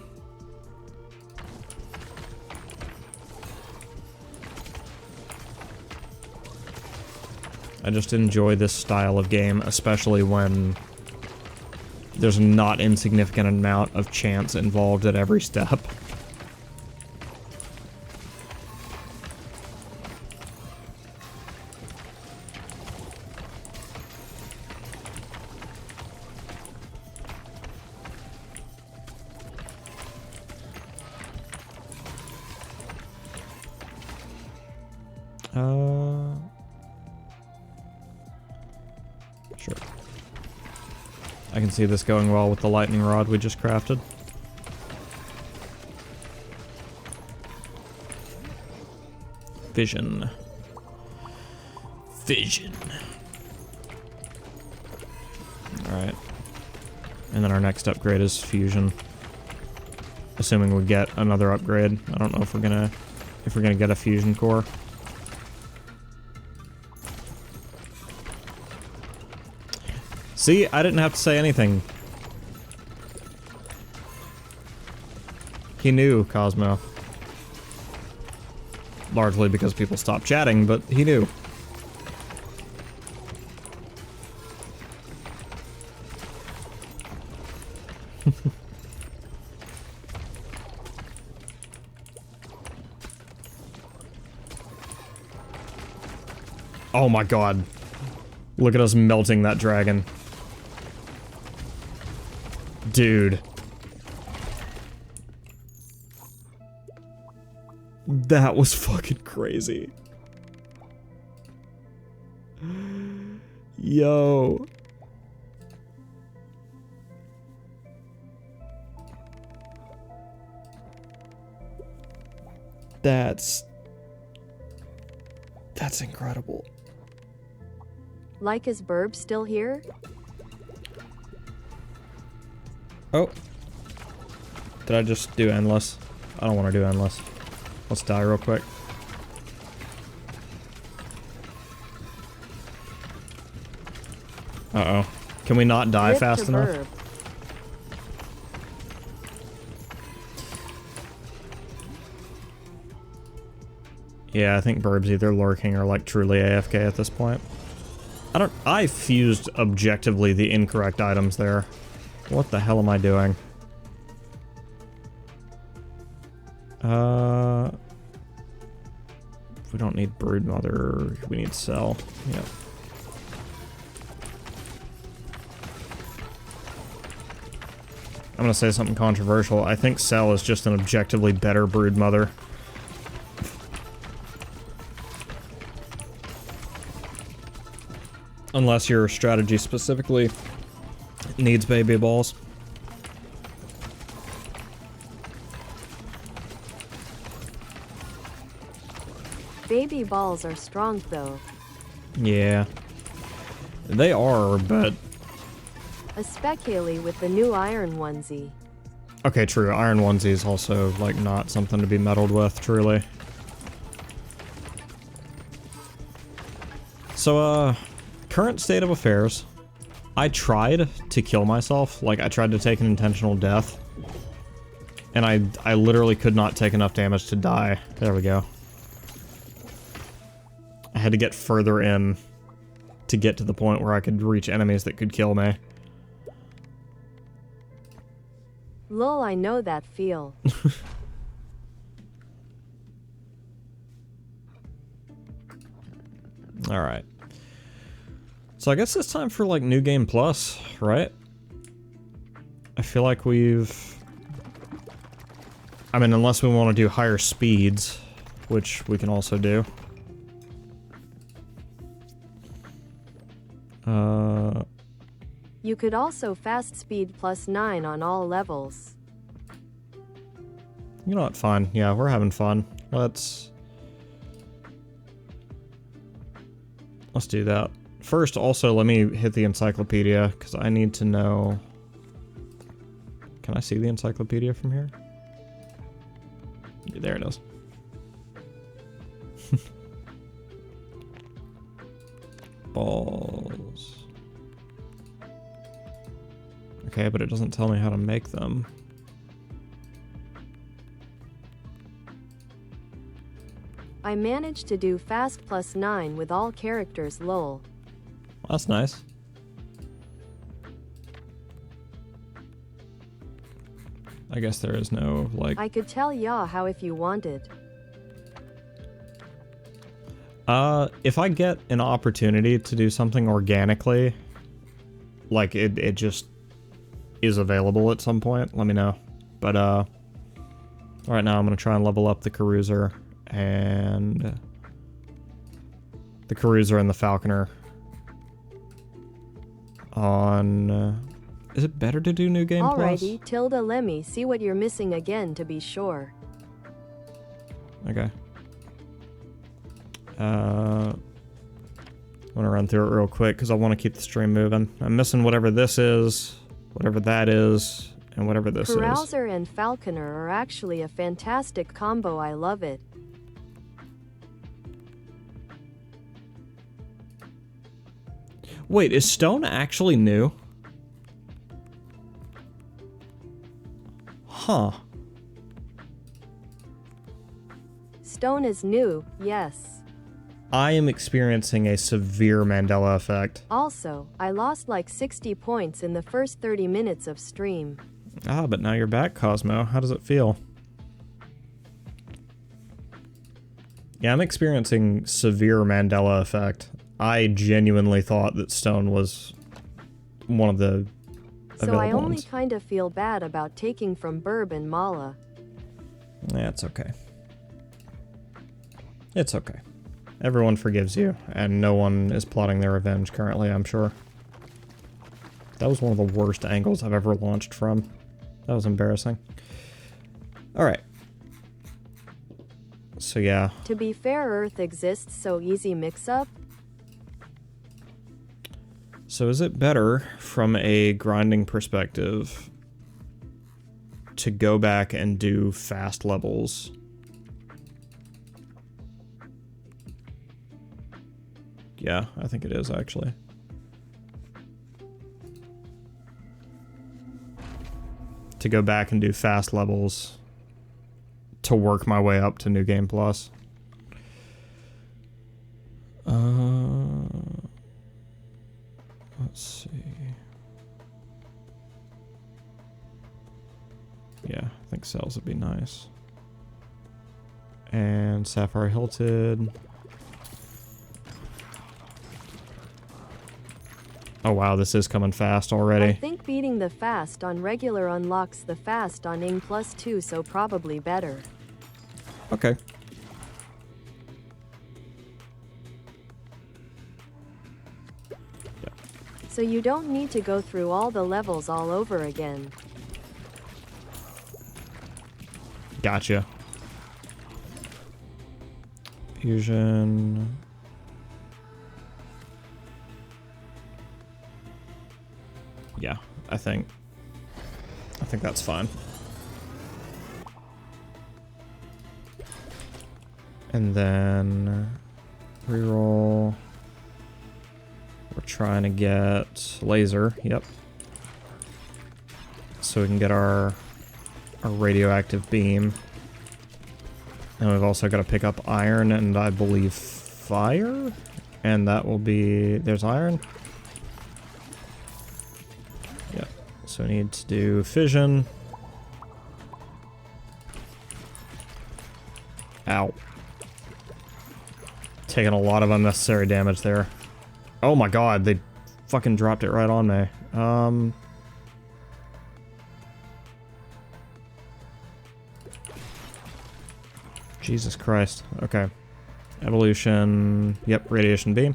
Speaker 1: I just enjoy this style of game, especially when there's a not insignificant amount of chance involved at every step. Sure. I can see this going well with the lightning rod we just crafted. Vision. Vision. Alright. And then our next upgrade is fusion. Assuming we get another upgrade. I don't know if we're gonna get a fusion core. See, I didn't have to say anything. He knew, Cosmo. largely because people stopped chatting, but he knew. Oh my god. Look at us melting that dragon. Dude. That was fucking crazy. Yo. That's incredible.
Speaker 2: Like, is Burb still here?
Speaker 1: Oh. Did I just do endless? I don't want to do endless. Let's die real quick. Uh-oh. Can we not die
Speaker 2: Rip
Speaker 1: fast
Speaker 2: to
Speaker 1: enough?
Speaker 2: Burb.
Speaker 1: Yeah, I think Burb's either lurking or like truly AFK at this point. I fused objectively the incorrect items there. What the hell am I doing? We don't need Broodmother, we need Cell. Yep. I'm gonna say something controversial. I think Cell is just an objectively better Broodmother. Unless your strategy specifically needs baby balls.
Speaker 2: Baby balls are strong though.
Speaker 1: Yeah. They are, but...
Speaker 2: Especially with the new iron onesie.
Speaker 1: Okay, true. Iron onesie is also, like, not something to be meddled with, truly. So, current state of affairs. I tried to kill myself. Like, I tried to take an intentional death. And I literally could not take enough damage to die. There we go. I had to get further in to get to the point where I could reach enemies that could kill me.
Speaker 2: Lol, I know that feel.
Speaker 1: Alright. So I guess it's time for, like, New Game Plus, right? I feel like we've... I mean, unless we want to do higher speeds, which we can also do.
Speaker 2: You could also fast speed +9 on all levels.
Speaker 1: You know what? Fine. Yeah, we're having fun. Let's do that. First, also, let me hit the encyclopedia, because I need to know... Can I see the encyclopedia from here? Yeah, there it is. Balls. Okay, but it doesn't tell me how to make them.
Speaker 2: I managed to do fast +9 with all characters, lol.
Speaker 1: That's nice. I guess there is no, like...
Speaker 2: I could tell ya how if you wanted.
Speaker 1: If I get an opportunity to do something organically, like it just is available at some point, let me know. But, right now I'm gonna try and level up the Cruiser and the Falconer on, is it better to do New Game Plus?
Speaker 2: Alrighty, Tilda, let me see what you're missing again to be sure.
Speaker 1: Okay. I'm gonna run through it real quick because I want to keep the stream moving. I'm missing whatever this is, whatever that is, and whatever this is.
Speaker 2: Carouser and Falconer are actually a fantastic combo, I love it.
Speaker 1: Wait, is Stone actually new? Huh.
Speaker 2: Stone is new, yes.
Speaker 1: I am experiencing a severe Mandela effect.
Speaker 2: Also, I lost like 60 points in the first 30 minutes of stream.
Speaker 1: Ah, but now you're back, Cosmo. How does it feel? Yeah, I'm experiencing severe Mandela effect. I genuinely thought that Stone was one of the
Speaker 2: So I only
Speaker 1: ones.
Speaker 2: kinda feel bad about taking from Burb and Mala.
Speaker 1: Yeah, it's okay. It's okay. Everyone forgives you, and no one is plotting their revenge currently, I'm sure. That was one of the worst angles I've ever launched from. That was embarrassing. Alright. So yeah.
Speaker 2: To be fair, Earth exists so easy mix-up.
Speaker 1: So is it better, from a grinding perspective, to go back and do fast levels? Yeah, I think it is, actually. To go back and do fast levels to work my way up to New Game Plus. Let's see. Yeah, I think cells would be nice. And Sapphire Hilted. Oh wow, this is coming fast already.
Speaker 2: I think beating the fast on regular unlocks the fast on Ing +2, so probably better.
Speaker 1: Okay. Yeah.
Speaker 2: So you don't need to go through all the levels all over again.
Speaker 1: Gotcha. Fusion. Yeah, I think that's fine. And then reroll. We're trying to get laser, yep. So we can get our radioactive beam. And we've also got to pick up iron and I believe fire. And that will be, there's iron. Yep. So we need to do fission. Ow. Taking a lot of unnecessary damage there. Oh my god, they fucking dropped it right on me. Jesus Christ. Okay. Evolution. Yep, radiation beam.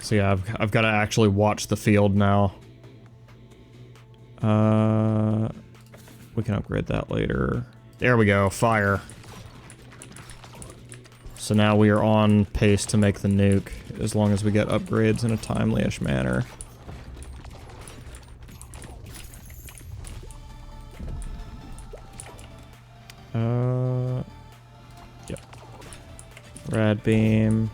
Speaker 1: So yeah, I've got to actually watch the field now. We can upgrade that later. There we go, fire. So now we are on pace to make the nuke, as long as we get upgrades in a timely-ish manner. Yep. Rad beam.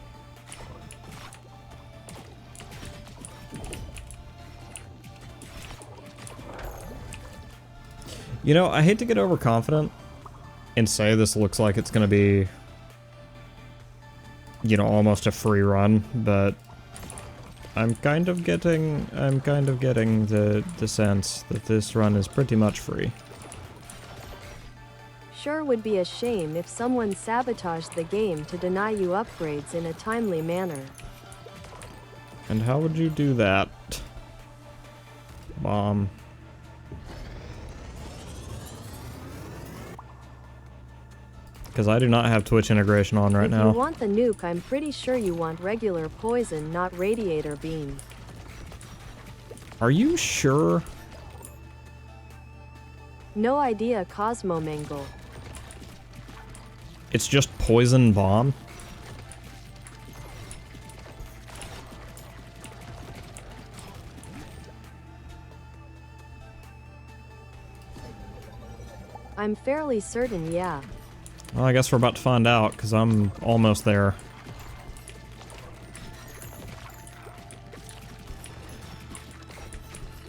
Speaker 1: You know, I hate to get overconfident and say this looks like it's gonna be, you know, almost a free run, but I'm kind of getting the sense that this run is pretty much free.
Speaker 2: Sure would be a shame if someone sabotaged the game to deny you upgrades in a timely manner.
Speaker 1: And how would you do that? Bomb. Because I do not have Twitch integration on right now.
Speaker 2: If you want the nuke, I'm pretty sure you want regular poison, not radiator beam.
Speaker 1: Are you sure?
Speaker 2: No idea, Cosmo Mangle.
Speaker 1: It's just poison bomb?
Speaker 2: I'm fairly certain, yeah.
Speaker 1: Well, I guess we're about to find out, because I'm almost there.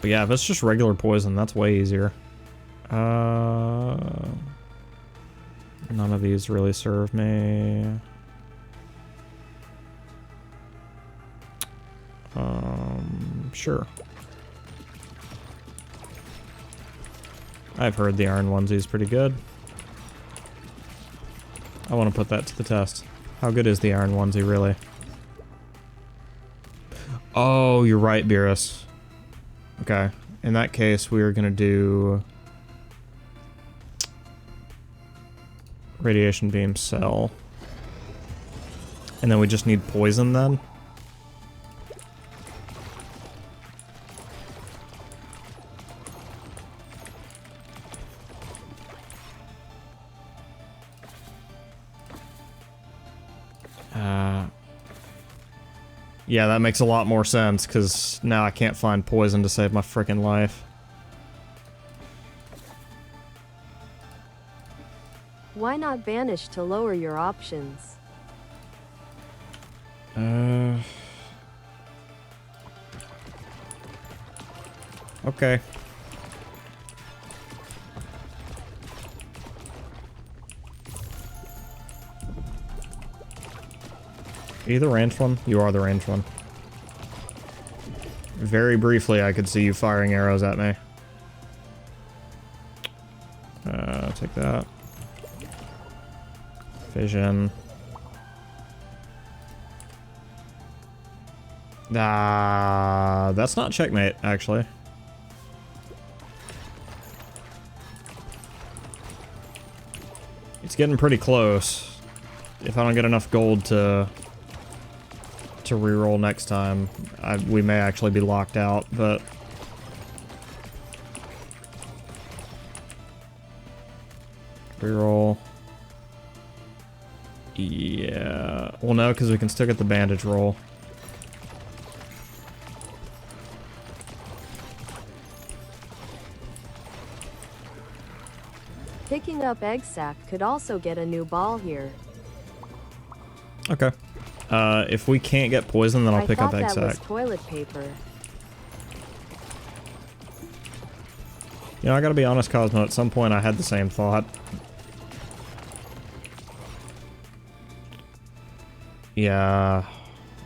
Speaker 1: But yeah, if it's just regular poison, that's way easier. None of these really serve me. Sure. I've heard the iron onesie's pretty good. I want to put that to the test. How good is the iron onesie, really? Oh, you're right, Beerus. Okay. In that case, we are going to do... Radiation beam cell. And then we just need poison then? Yeah, that makes a lot more sense, because now I can't find poison to save my frickin' life.
Speaker 2: Why not banish to lower your options?
Speaker 1: Okay. Are you the ranged one? You are the ranged one. Very briefly, I could see you firing arrows at me. Take that. Vision. That's not checkmate, actually. It's getting pretty close. If I don't get enough gold to reroll next time, we may actually be locked out, but... Reroll. Yeah. Well, no, because we can still get the bandage roll.
Speaker 2: Picking up egg sac could also get a new ball here.
Speaker 1: Okay. If we can't get poison, then I'll pick up egg
Speaker 2: I thought that was
Speaker 1: sac.
Speaker 2: toilet paper.
Speaker 1: You know, I gotta be honest, Cosmo, at some point I had the same thought. Yeah.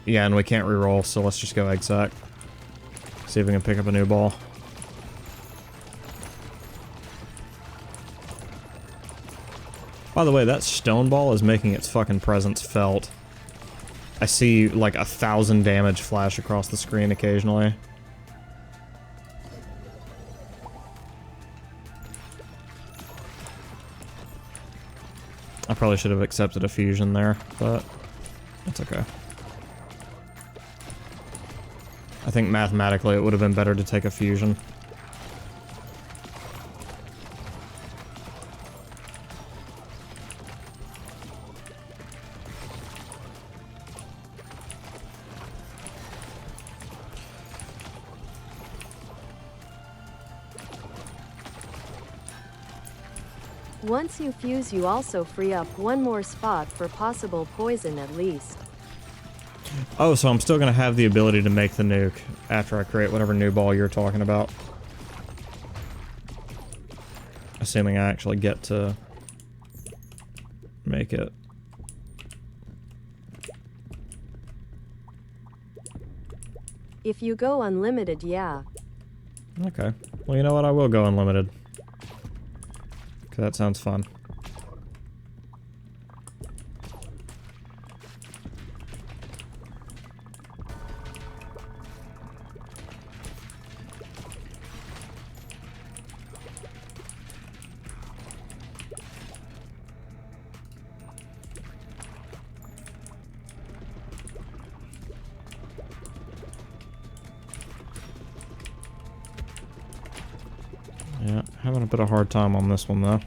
Speaker 1: Yeah, and we can't reroll, so let's just go egg sac. See if we can pick up a new ball. By the way, that stone ball is making its fucking presence felt. I see like 1,000 damage flash across the screen occasionally. I probably should have accepted a fusion there, but it's okay. I think mathematically it would have been better to take a fusion.
Speaker 2: Once you fuse, you also free up one more spot for possible poison at least.
Speaker 1: Oh, so I'm still gonna have the ability to make the nuke after I create whatever new ball you're talking about. Assuming I actually get to make it.
Speaker 2: If you go unlimited, yeah.
Speaker 1: Okay. Well, you know what? I will go unlimited. 'Cause that sounds fun. Yeah, having a bit of a hard time on this one though.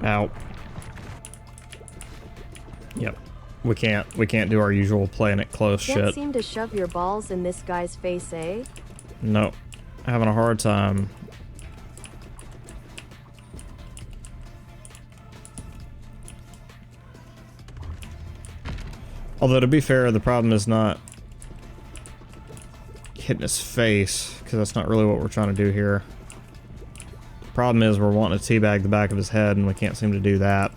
Speaker 1: Ow. Yep. We can't do our usual playing it close
Speaker 2: Can't
Speaker 1: shit.
Speaker 2: seem to shove your balls in this guy's face, eh?
Speaker 1: Nope. Having a hard time. Although, to be fair, the problem is not hitting his face, because that's not really what we're trying to do here. The problem is we're wanting to teabag the back of his head, and we can't seem to do that.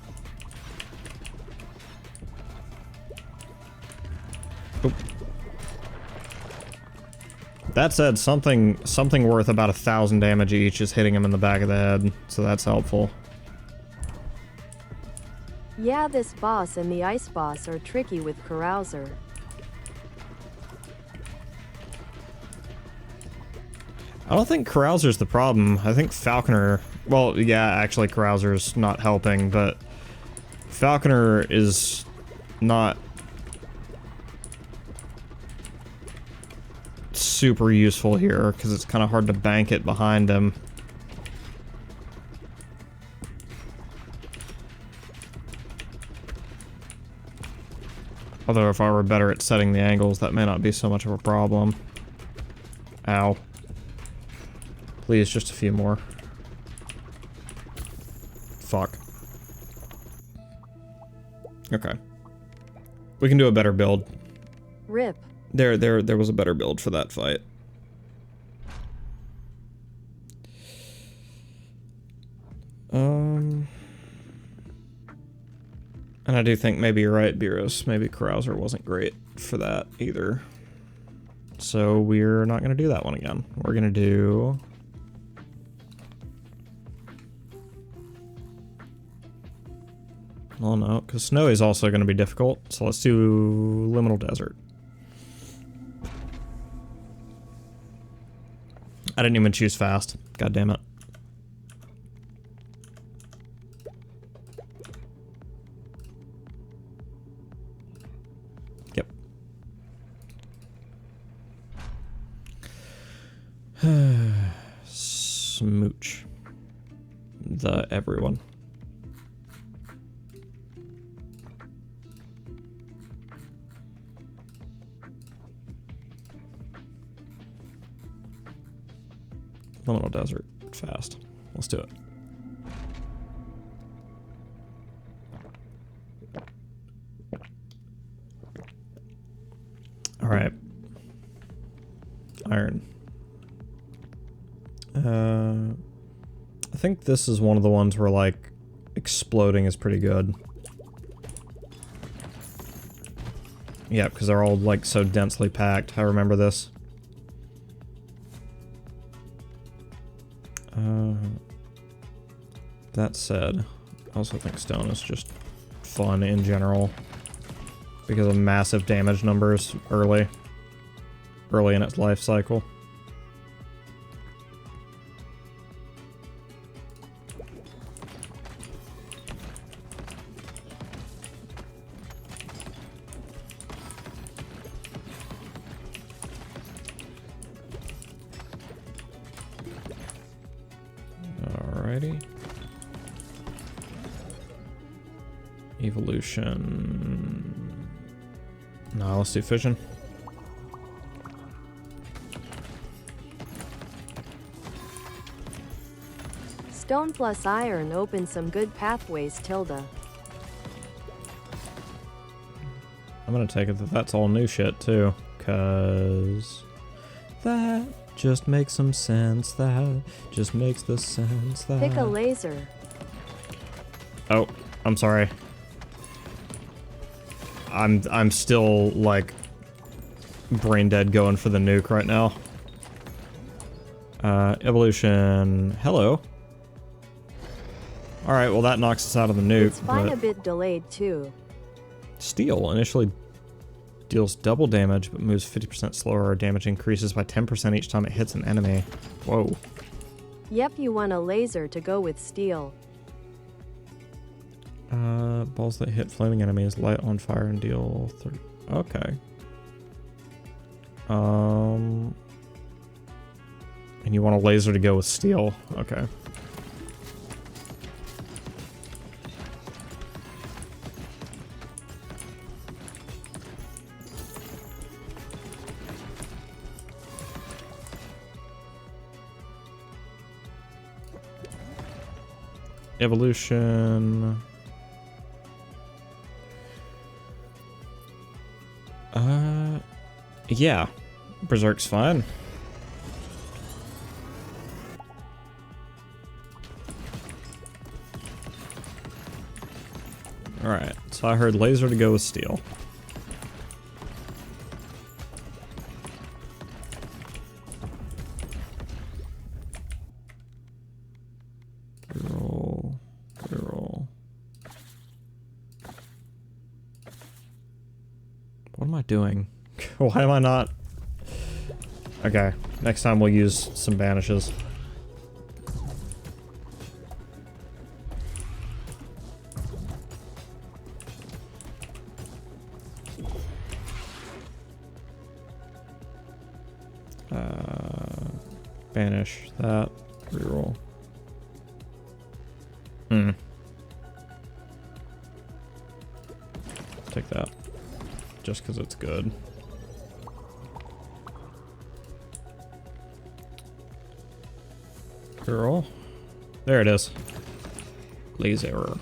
Speaker 1: Oop. That said, something worth about 1,000 damage each is hitting him in the back of the head, so that's helpful.
Speaker 2: Yeah, this boss and the ice boss are tricky with Carouser.
Speaker 1: I don't think Carouser's the problem. I think Falconer... Well, yeah, actually Carouser's not helping, but... Falconer is not... super useful here, because it's kind of hard to bank it behind him. Although if I were better at setting the angles, that may not be so much of a problem. Ow. Please, just a few more. Fuck. Okay. We can do a better build.
Speaker 2: Rip.
Speaker 1: There was a better build for that fight. And I do think maybe you're right, Beerus. Maybe Carouser wasn't great for that either. So we're not gonna do that one again. We're gonna do... Well, no, because Snow is also gonna be difficult. So let's do Liminal Desert. I didn't even choose fast. God damn it. Yep. Smooch. The everyone. Liminal Desert. Fast. Let's do it. Alright. Iron. I think this is one of the ones where, like, exploding is pretty good. Yeah, because they're all, like, so densely packed. I remember this. That said, I also think stone is just fun in general because of massive damage numbers early in its life cycle. Alrighty. Evolution. No, let's do fission.
Speaker 2: Stone plus iron opens some good pathways, Tilda.
Speaker 1: I'm gonna take it that that's all new shit too, cause that just makes some sense. That just makes the sense. That
Speaker 2: Pick a laser.
Speaker 1: Oh, I'm sorry. I'm still like brain dead going for the nuke right now. Evolution. Hello. All right, well that knocks us out of the nuke.
Speaker 2: It's fine, a bit delayed too.
Speaker 1: Steel initially deals double damage, but moves 50% slower. Damage increases by 10% each time it hits an enemy. Whoa.
Speaker 2: Yep, you want a laser to go with steel.
Speaker 1: Balls that hit flaming enemies light on fire and deal 30. Okay. And you want a laser to go with steel. Okay. Evolution. Yeah. Berserk's fine. Alright, so I heard laser to go with steel. Reroll. Reroll. What am I doing? Why am I not? Okay, next time we'll use some banishes. Banish that. Reroll. Take that. Just because it's good. Reroll. There it is. Laser.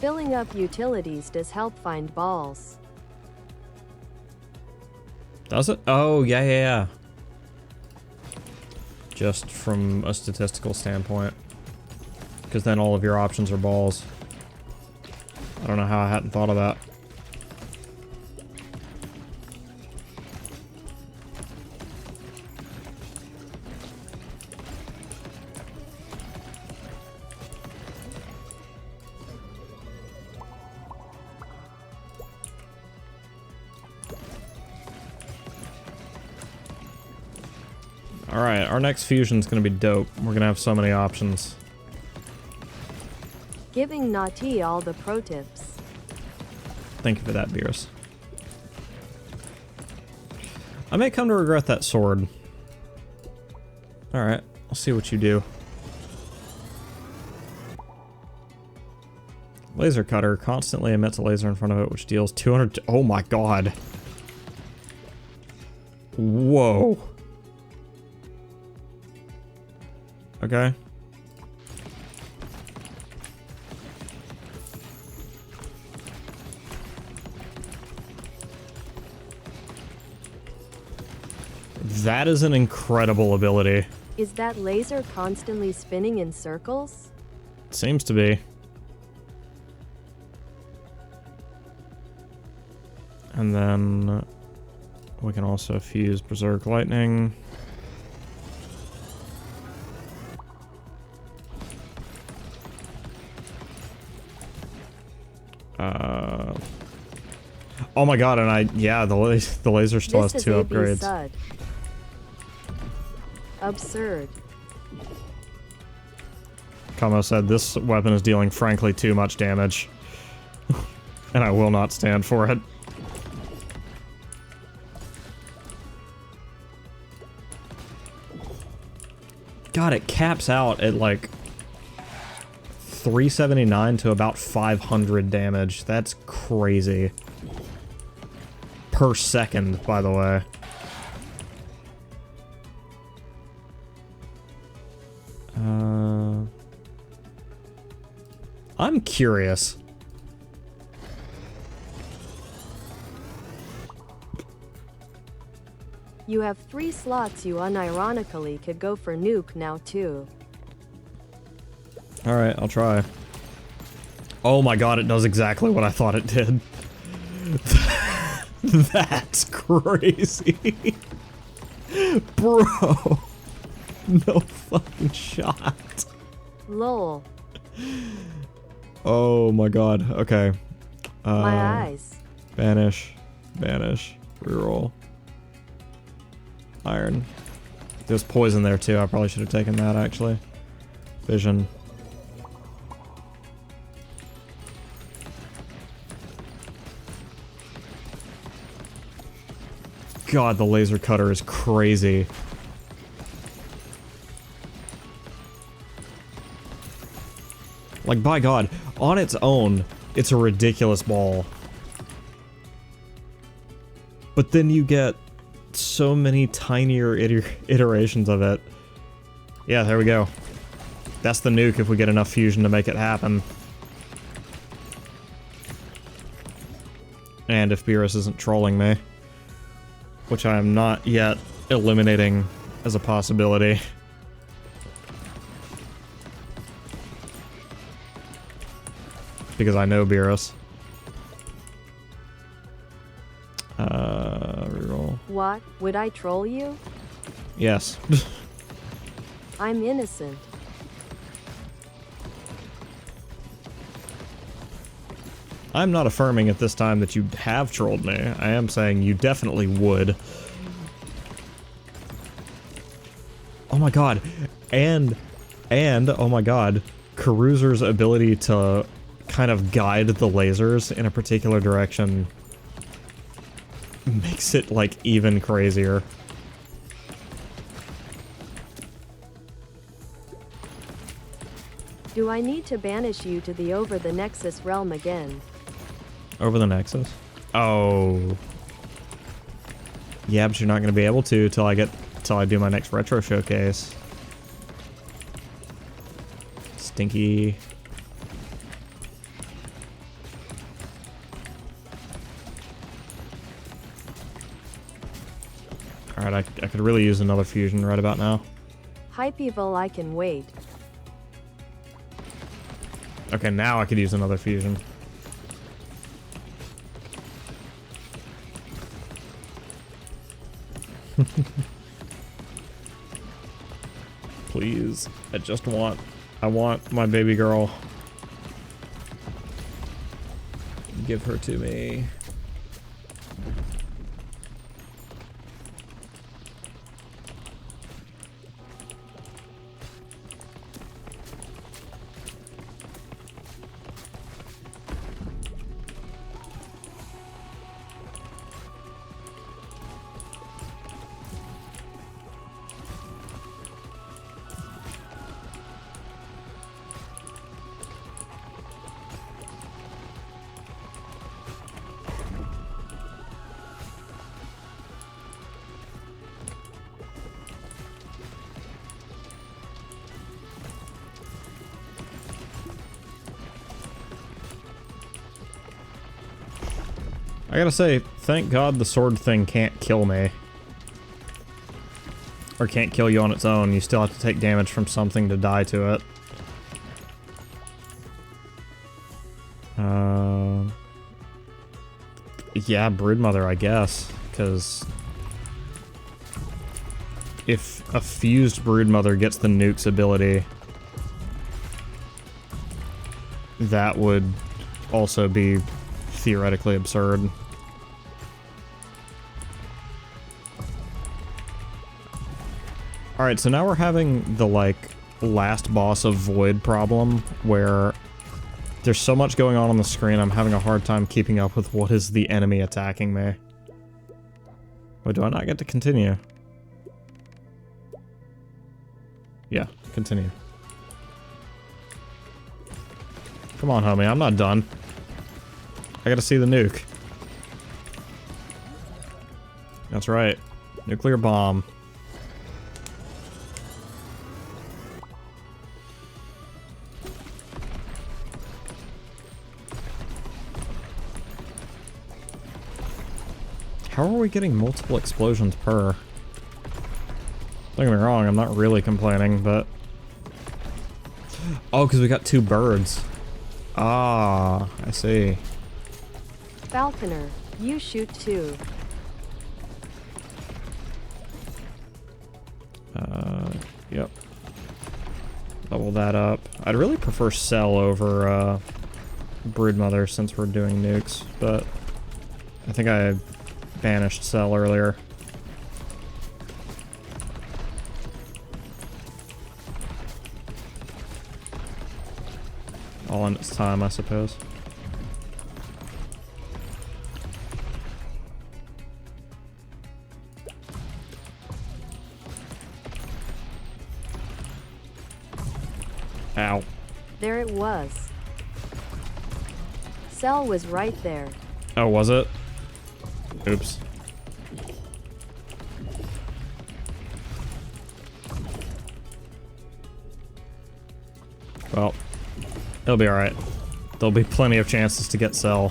Speaker 2: Filling up utilities does help find balls.
Speaker 1: Does it? Oh, yeah, yeah, yeah. Just from a statistical standpoint. Because then all of your options are balls. I don't know how I hadn't thought of that. Alright, our next fusion's gonna be dope. We're gonna have so many options.
Speaker 2: Giving Nati all the pro tips.
Speaker 1: Thank you for that, Beerus. I may come to regret that sword. Alright, I'll see what you do. Laser cutter constantly emits a laser in front of it, which deals 200. Oh my god. Whoa. Okay. That is an incredible ability.
Speaker 2: Is that laser constantly spinning in circles?
Speaker 1: Seems to be. And then we can also fuse Berserk Lightning. Oh my god, and yeah, the laser still has 2 upgrades.
Speaker 2: Sud. Absurd.
Speaker 1: Kamo said, this weapon is dealing frankly too much damage. And I will not stand for it. God, it caps out at like 379 to about 500 damage. That's crazy. Per second, by the way. I'm curious.
Speaker 2: You have 3 slots you unironically could go for nuke now too.
Speaker 1: Alright, I'll try. Oh my god, it does exactly what I thought it did. That's crazy. Bro. No fucking shot.
Speaker 2: Lol.
Speaker 1: Oh my god, okay.
Speaker 2: My eyes.
Speaker 1: Banish. Banish. Reroll. Iron. There's poison there too, I probably should have taken that actually. Vision. God, the laser cutter is crazy. Like, by God, on its own, it's a ridiculous ball. But then you get so many tinier iterations of it. Yeah, there we go. That's the nuke if we get enough fusion to make it happen. And if Beerus isn't trolling me. Which I am not yet eliminating as a possibility. Because I know Beerus. Reroll.
Speaker 2: What? Would I troll you?
Speaker 1: Yes.
Speaker 2: I'm innocent.
Speaker 1: I'm not affirming at this time that you have trolled me. I am saying you definitely would. Oh my god. And, oh my god, Caruser's ability to kind of guide the lasers in a particular direction makes it, like, even crazier.
Speaker 2: Do I need to banish you to the Over the Nexus realm again?
Speaker 1: Over the Nexus? Oh. Yeah, but you're not going to be able to till I do my next retro showcase. Stinky. Alright, I could really use another fusion right about now.
Speaker 2: Hypevil, I can wait.
Speaker 1: Okay, now I could use another fusion. Please, I want my baby girl. Give her to me. I gotta say, thank God the sword thing can't kill me. Or can't kill you on its own. You still have to take damage from something to die to it. Yeah, Broodmother, I guess. Because if a fused Broodmother gets the nuke's ability, that would also be theoretically absurd. Alright, so now we're having the, like, last boss of Void problem, where there's so much going on the screen, I'm having a hard time keeping up with what is the enemy attacking me. Wait, do I not get to continue? Yeah, continue. Come on, homie, I'm not done. I gotta see the nuke. That's right. Nuclear bomb. How are we getting multiple explosions per? Don't get me wrong, I'm not really complaining, but... Oh, because we got two birds. Ah, I see.
Speaker 2: Falconer, you shoot too.
Speaker 1: Yep. Level that up. I'd really prefer Cell over, Broodmother since we're doing nukes, but I think I banished Cell earlier. All in its time, I suppose. Ow.
Speaker 2: There it was. Cell was right there.
Speaker 1: Oh, was it? Oops. Well, it'll be alright. There'll be plenty of chances to get Cell.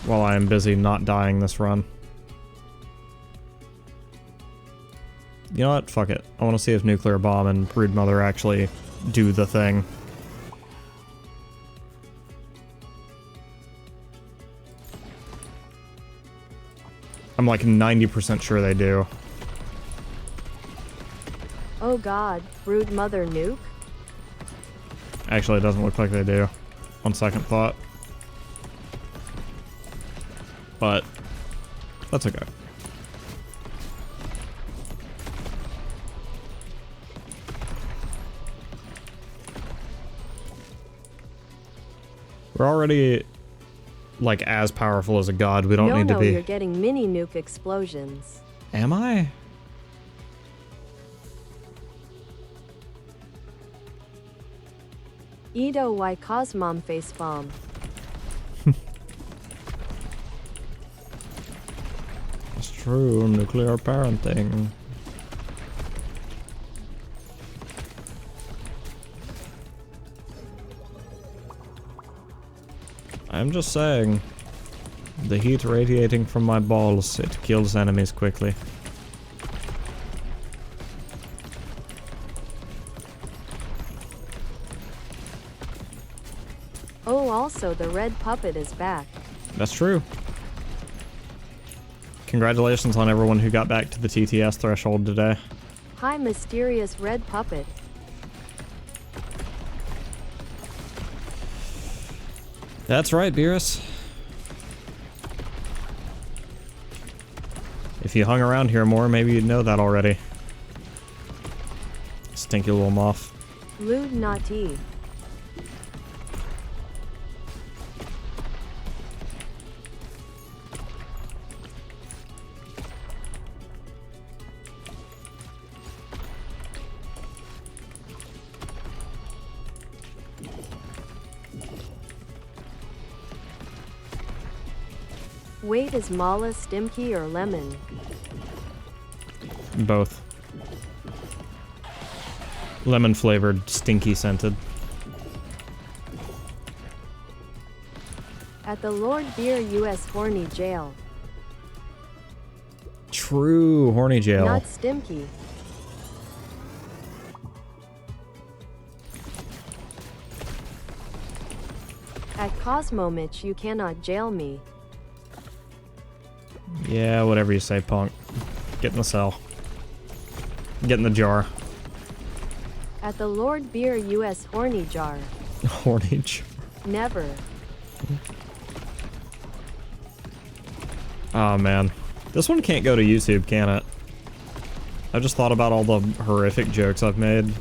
Speaker 1: While I am busy not dying this run. You know what? Fuck it. I want to see if Nuclear Bomb and Brood Mother actually do the thing. I'm like 90% sure they do.
Speaker 2: Oh god, Brood Mother nuke?
Speaker 1: Actually, it doesn't look like they do, on second thought. But, that's okay. We're already, like, as powerful as a god. We don't need to be...
Speaker 2: you're getting mini nuke explosions.
Speaker 1: Am I?
Speaker 2: Edo y Cosmom facepalm.
Speaker 1: It's true, nuclear parenting. I'm just saying, the heat radiating from my balls, it kills enemies quickly.
Speaker 2: Oh, also the red puppet is back.
Speaker 1: That's true. Congratulations on everyone who got back to the TTS threshold today.
Speaker 2: Hi, mysterious red puppet.
Speaker 1: That's right, Beerus. If you hung around here more, maybe you'd know that already. Stinky little moth.
Speaker 2: Lude Nati. Wait, is Mala Stimky or Lemon?
Speaker 1: Both. Lemon flavored, stinky scented.
Speaker 2: At the Lord Beer US Horny Jail.
Speaker 1: True, horny jail.
Speaker 2: Not Stimky. At Cosmomich, you cannot jail me.
Speaker 1: Yeah, whatever you say, punk. Get in the cell. Get in the jar.
Speaker 2: At the Lord Beer US Horny Jar.
Speaker 1: Horny jar.
Speaker 2: Never.
Speaker 1: Oh man. This one can't go to YouTube, can it? I just thought about all the horrific jokes I've made.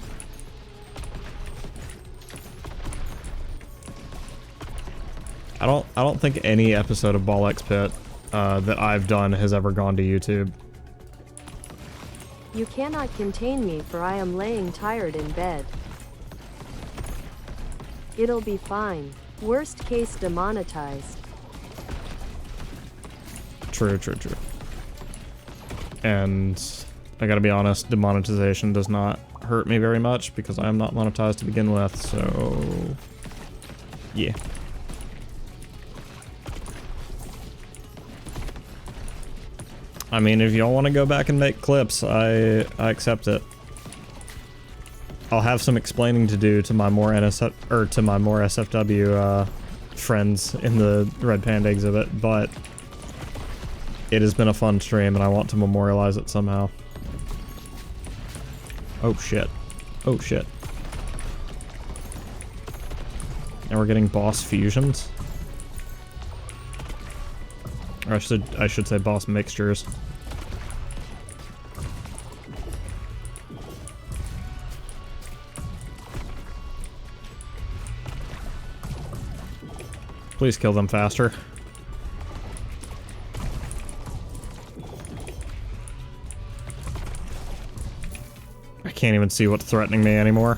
Speaker 1: I don't think any episode of BallxPit that I've done has ever gone to YouTube.
Speaker 2: You cannot contain me, for I am laying tired in bed. It'll be fine. Worst case demonetized.
Speaker 1: True, true, true. And I gotta be honest, demonetization does not hurt me very much because I am not monetized to begin with, so yeah. I mean, if y'all want to go back and make clips, I accept it. I'll have some explaining to do to my more NSF or to my more SFW friends in the Red Panda exhibit, but it has been a fun stream and I want to memorialize it somehow. Oh shit. Oh shit. And we're getting boss fusions. Or I should say boss mixtures. Please kill them faster. I can't even see what's threatening me anymore.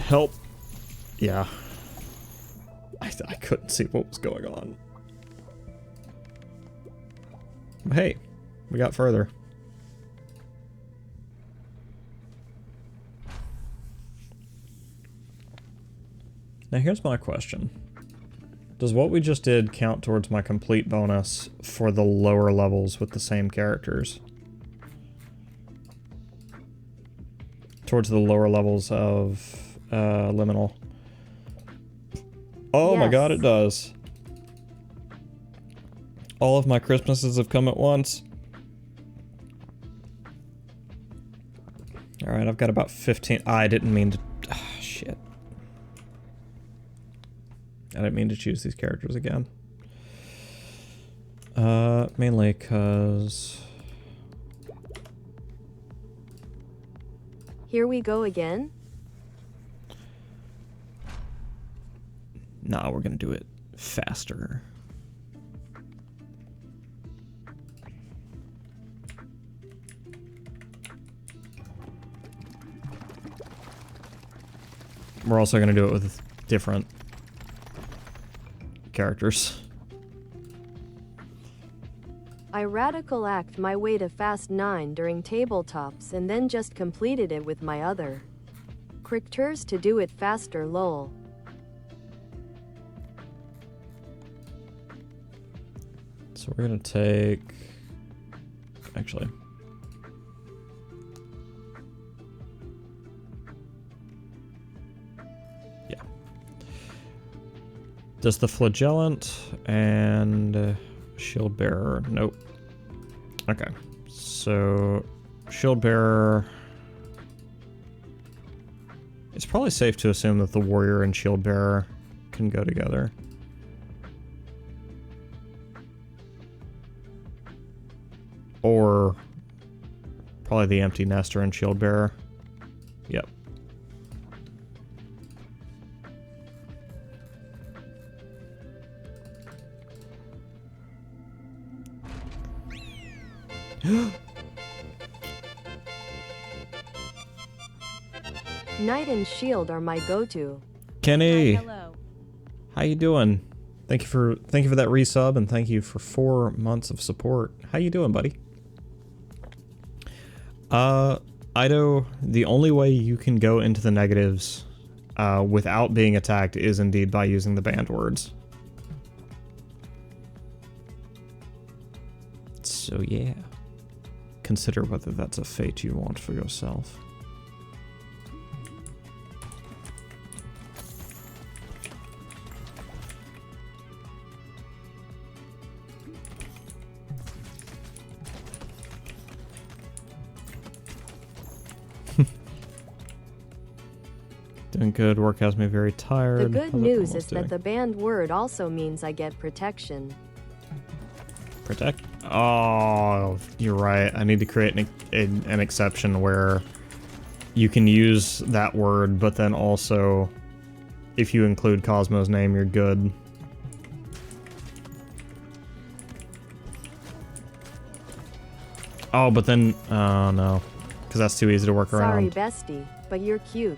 Speaker 1: Help. Yeah. I couldn't see what was going on. But hey, we got further. Now here's my question. Does what we just did count towards my complete bonus for the lower levels with the same characters? Towards the lower levels of Liminal. Oh my god, it does. All of my Christmases have come at once. Alright, I've got about 15. I didn't mean to... shit. I didn't mean to choose these characters again. Mainly because...
Speaker 2: Here we go again?
Speaker 1: Nah, we're gonna do it faster. We're also gonna do it with different characters.
Speaker 2: I radical act my way to fast 9 during tabletops and then just completed it with my other critters to do it faster lol.
Speaker 1: So we're gonna take... Actually... Yeah. Does the Flagellant and Shield Bearer... Nope. Okay. So... Shield Bearer... It's probably safe to assume that the Warrior and Shield Bearer can go together. Or probably the Empty Nester and Shield Bearer. Yep.
Speaker 2: Knight and Shield are my go-to.
Speaker 1: Kenny,
Speaker 3: Hi, hello.
Speaker 1: how you doing? Thank you for that resub, and thank you for 4 months of support. How you doing, buddy? Ido, the only way you can go into the negatives without being attacked is indeed by using the banned words. So yeah, consider whether that's a fate you want for yourself. Doing good. Work has me very tired.
Speaker 2: The good news is that the banned word also means I get protection.
Speaker 1: Protect? Oh, you're right. I need to create an exception where you can use that word, but then also, if you include Cosmo's name, you're good. Oh, but then, oh no, because that's too easy to work around.
Speaker 2: Sorry, bestie, but you're cute.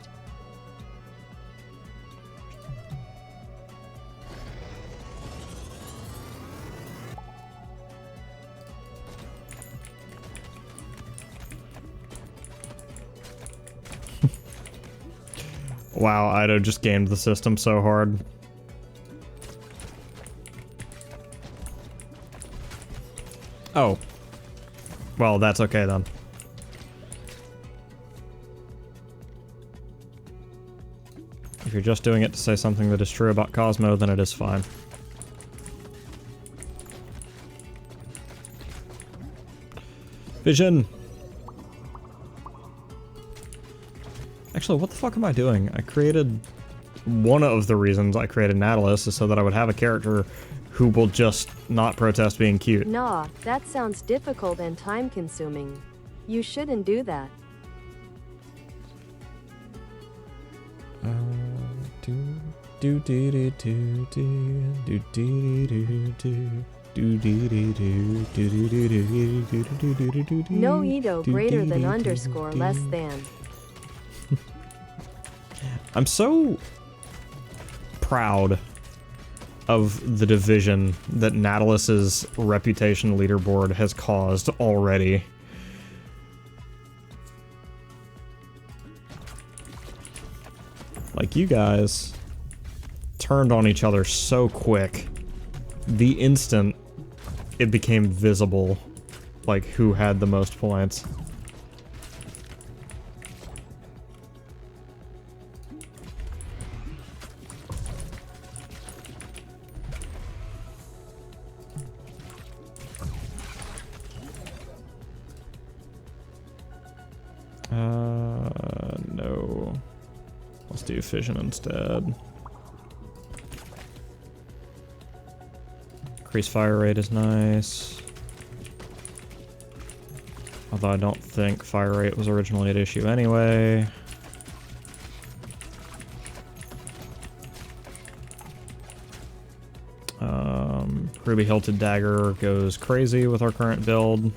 Speaker 1: Wow, Ido just gamed the system so hard. Oh. Well, that's okay then. If you're just doing it to say something that is true about Cosmo, then it is fine. Vision! Actually, what the fuck am I doing? I created... One of the reasons I created Nautilus is so that I would have a character who will just not protest being cute.
Speaker 2: Nah, that sounds difficult and time-consuming. You shouldn't do that. No Ido greater than underscore less than.
Speaker 1: I'm so proud of the division that Nautilus's reputation leaderboard has caused already. Like, you guys turned on each other so quick. The instant it became visible, like, who had the most points. No. Let's do fission instead. Increased fire rate is nice. Although I don't think fire rate was originally at issue anyway. Ruby Hilted Dagger goes crazy with our current build.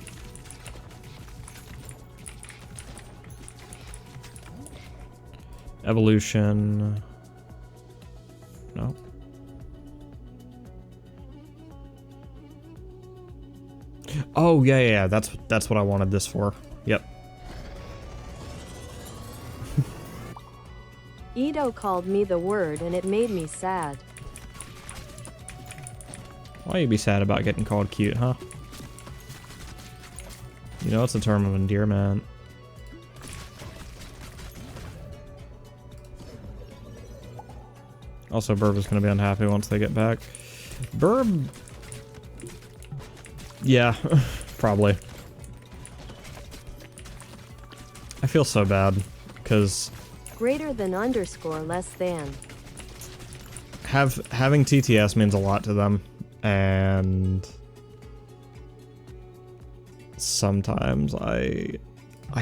Speaker 1: Evolution. No. Oh, yeah, that's what I wanted this for. Yep.
Speaker 2: Ito called me the word and it made me sad.
Speaker 1: Why you be sad about getting called cute, huh? You know it's a term of endearment. Also, Burb is going to be unhappy once they get back. Burb... Yeah, probably. I feel so bad, because...
Speaker 2: Greater than underscore less than.
Speaker 1: Having TTS means a lot to them, and... sometimes I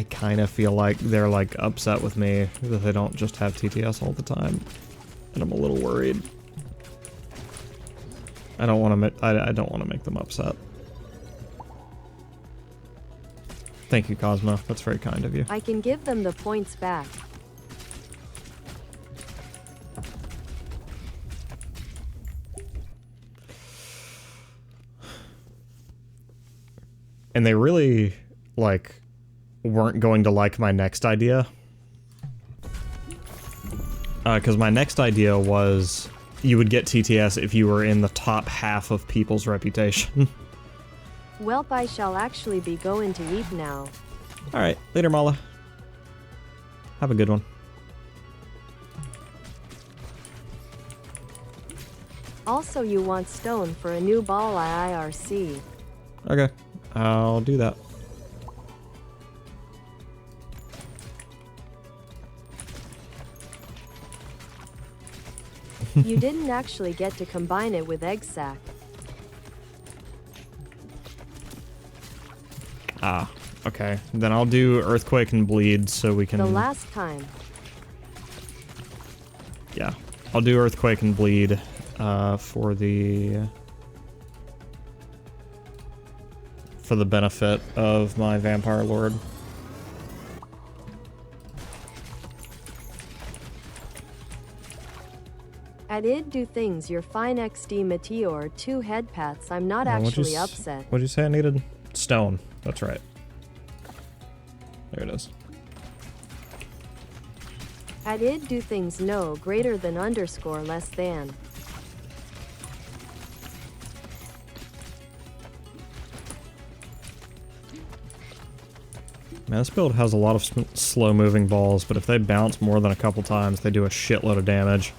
Speaker 1: kind of feel like they're, like, upset with me that they don't just have TTS all the time. And I'm a little worried. I don't want to make them upset. Thank you, Cosmo. That's very kind of you.
Speaker 2: I can give them the points back.
Speaker 1: And they really, like, weren't going to like my next idea. Because my next idea was you would get TTS if you were in the top half of people's reputation.
Speaker 2: Welp, I shall actually be going to eat now.
Speaker 1: Alright, later, Mala. Have a good one.
Speaker 2: Also, you want stone for a new ball IIRC.
Speaker 1: Okay, I'll do that.
Speaker 2: You didn't actually get to combine it with egg sack.
Speaker 1: Ah, okay. Then I'll do Earthquake and Bleed so we can...
Speaker 2: The last time.
Speaker 1: Yeah, I'll do Earthquake and Bleed for the benefit of my Vampire Lord.
Speaker 2: I did do things your fine XD Meteor 2 head pats. I'm not actually upset.
Speaker 1: What'd you say I needed? Stone. That's right. There it is.
Speaker 2: I did do things no greater than underscore less than.
Speaker 1: Man, this build has a lot of slow-moving balls, but if they bounce more than a couple times, they do a shitload of damage.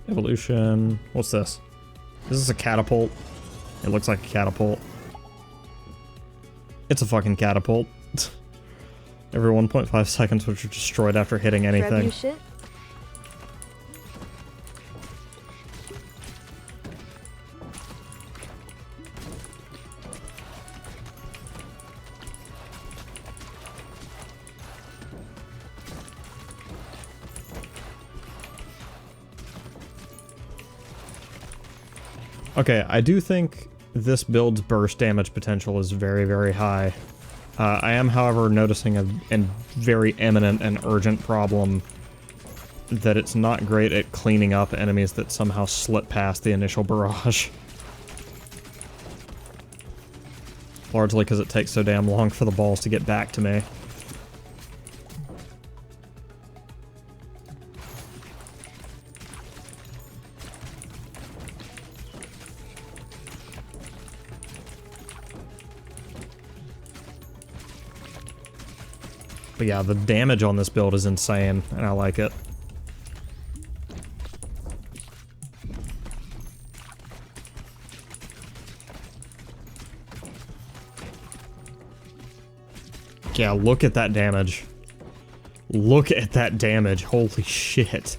Speaker 1: Evolution. What's this? Is this a catapult? It looks like a catapult. It's a fucking catapult. Every 1.5 seconds, which are destroyed after hitting anything.
Speaker 2: Trebuchet?
Speaker 1: Okay, I do think this build's burst damage potential is very, very high. I am, however, noticing a very imminent and urgent problem that it's not great at cleaning up enemies that somehow slip past the initial barrage. largely because it takes so damn long for the balls to get back to me. But yeah, the damage on this build is insane, and I like it. Yeah, look at that damage. Look at that damage. Holy shit.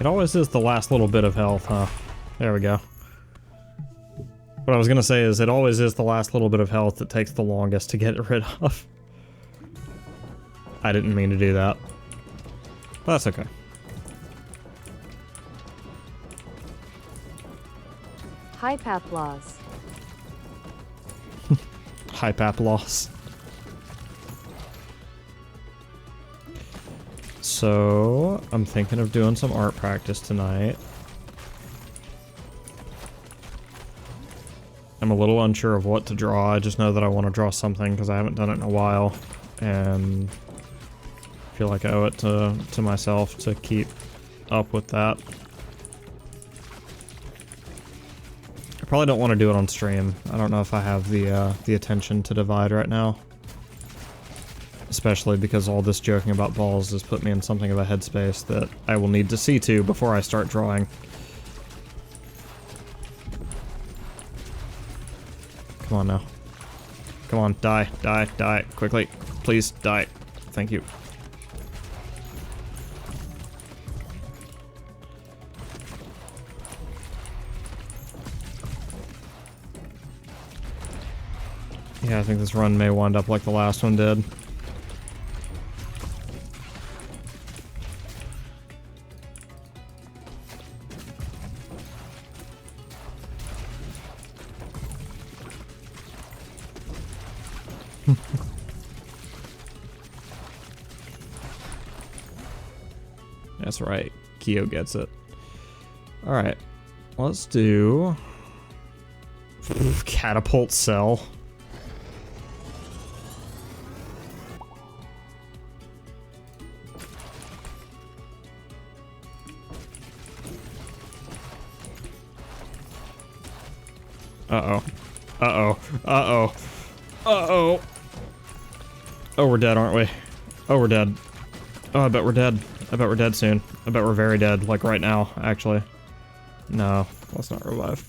Speaker 1: It always is the last little bit of health, huh? There we go. What I was gonna say is it always is the last little bit of health that takes the longest to get rid of. I didn't mean to do that. But that's okay.
Speaker 2: Hypap laws.
Speaker 1: Hypap loss. So, I'm thinking of doing some art practice tonight. I'm a little unsure of what to draw. I just know that I want to draw something because I haven't done it in a while. And I feel like I owe it to myself to keep up with that. I probably don't want to do it on stream. I don't know if I have the attention to divide right now. Especially because all this joking about balls has put me in something of a headspace that I will need to see to before I start drawing. Come on now. Come on, die, die, die, quickly. Please, die. Thank you. Yeah, I think this run may wind up like the last one did. That's right. Kyo gets it. Alright. Let's do... Catapult Cell. Uh-oh. Uh-oh. Uh-oh. Uh-oh. Oh, we're dead, aren't we? Oh, we're dead. Oh, I bet we're dead. I bet we're dead soon. I bet we're very dead, like right now, actually. No, let's not revive.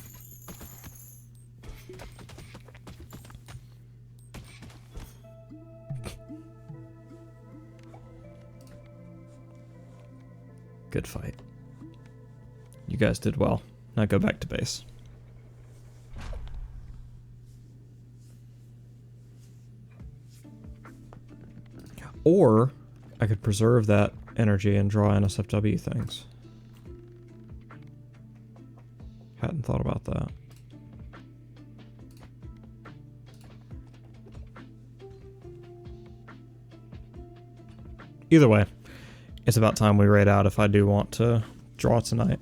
Speaker 1: Good fight. You guys did well. Now go back to base. Or I could preserve that energy and draw NSFW things. Hadn't thought about that. Either way, it's about time we raid out if I do want to draw tonight.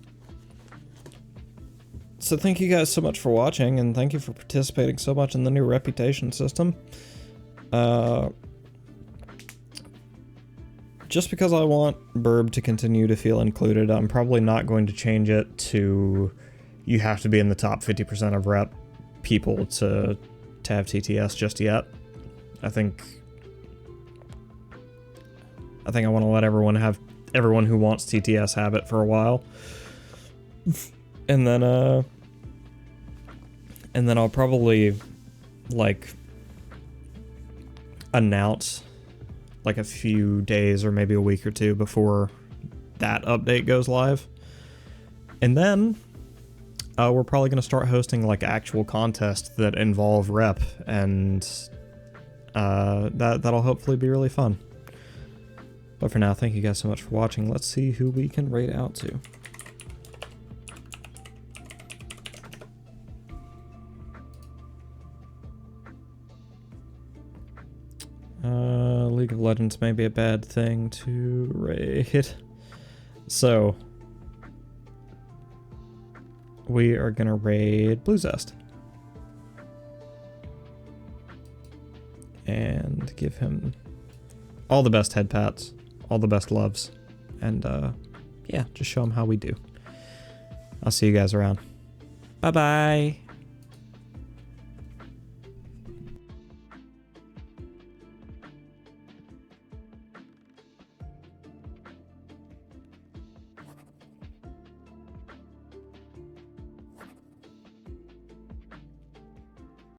Speaker 1: So thank you guys so much for watching, and thank you for participating so much in the new reputation system. Just because I want Burb to continue to feel included, I'm probably not going to change it to you have to be in the top 50% of rep people to have TTS just yet. I think I want to let everyone who wants TTS have it for a while. And then And then I'll probably, like, announce, like, a few days or maybe a week or two before that update goes live. And then we're probably going to start hosting, like, actual contests that involve rep, and that'll hopefully be really fun. But for now, thank you guys so much for watching. Let's see who we can raid out to. League of Legends may be a bad thing to raid. So, we are gonna raid Blue Zest. And give him all the best head pats, all the best loves, and yeah, just show him how we do. I'll see you guys around. Bye-bye.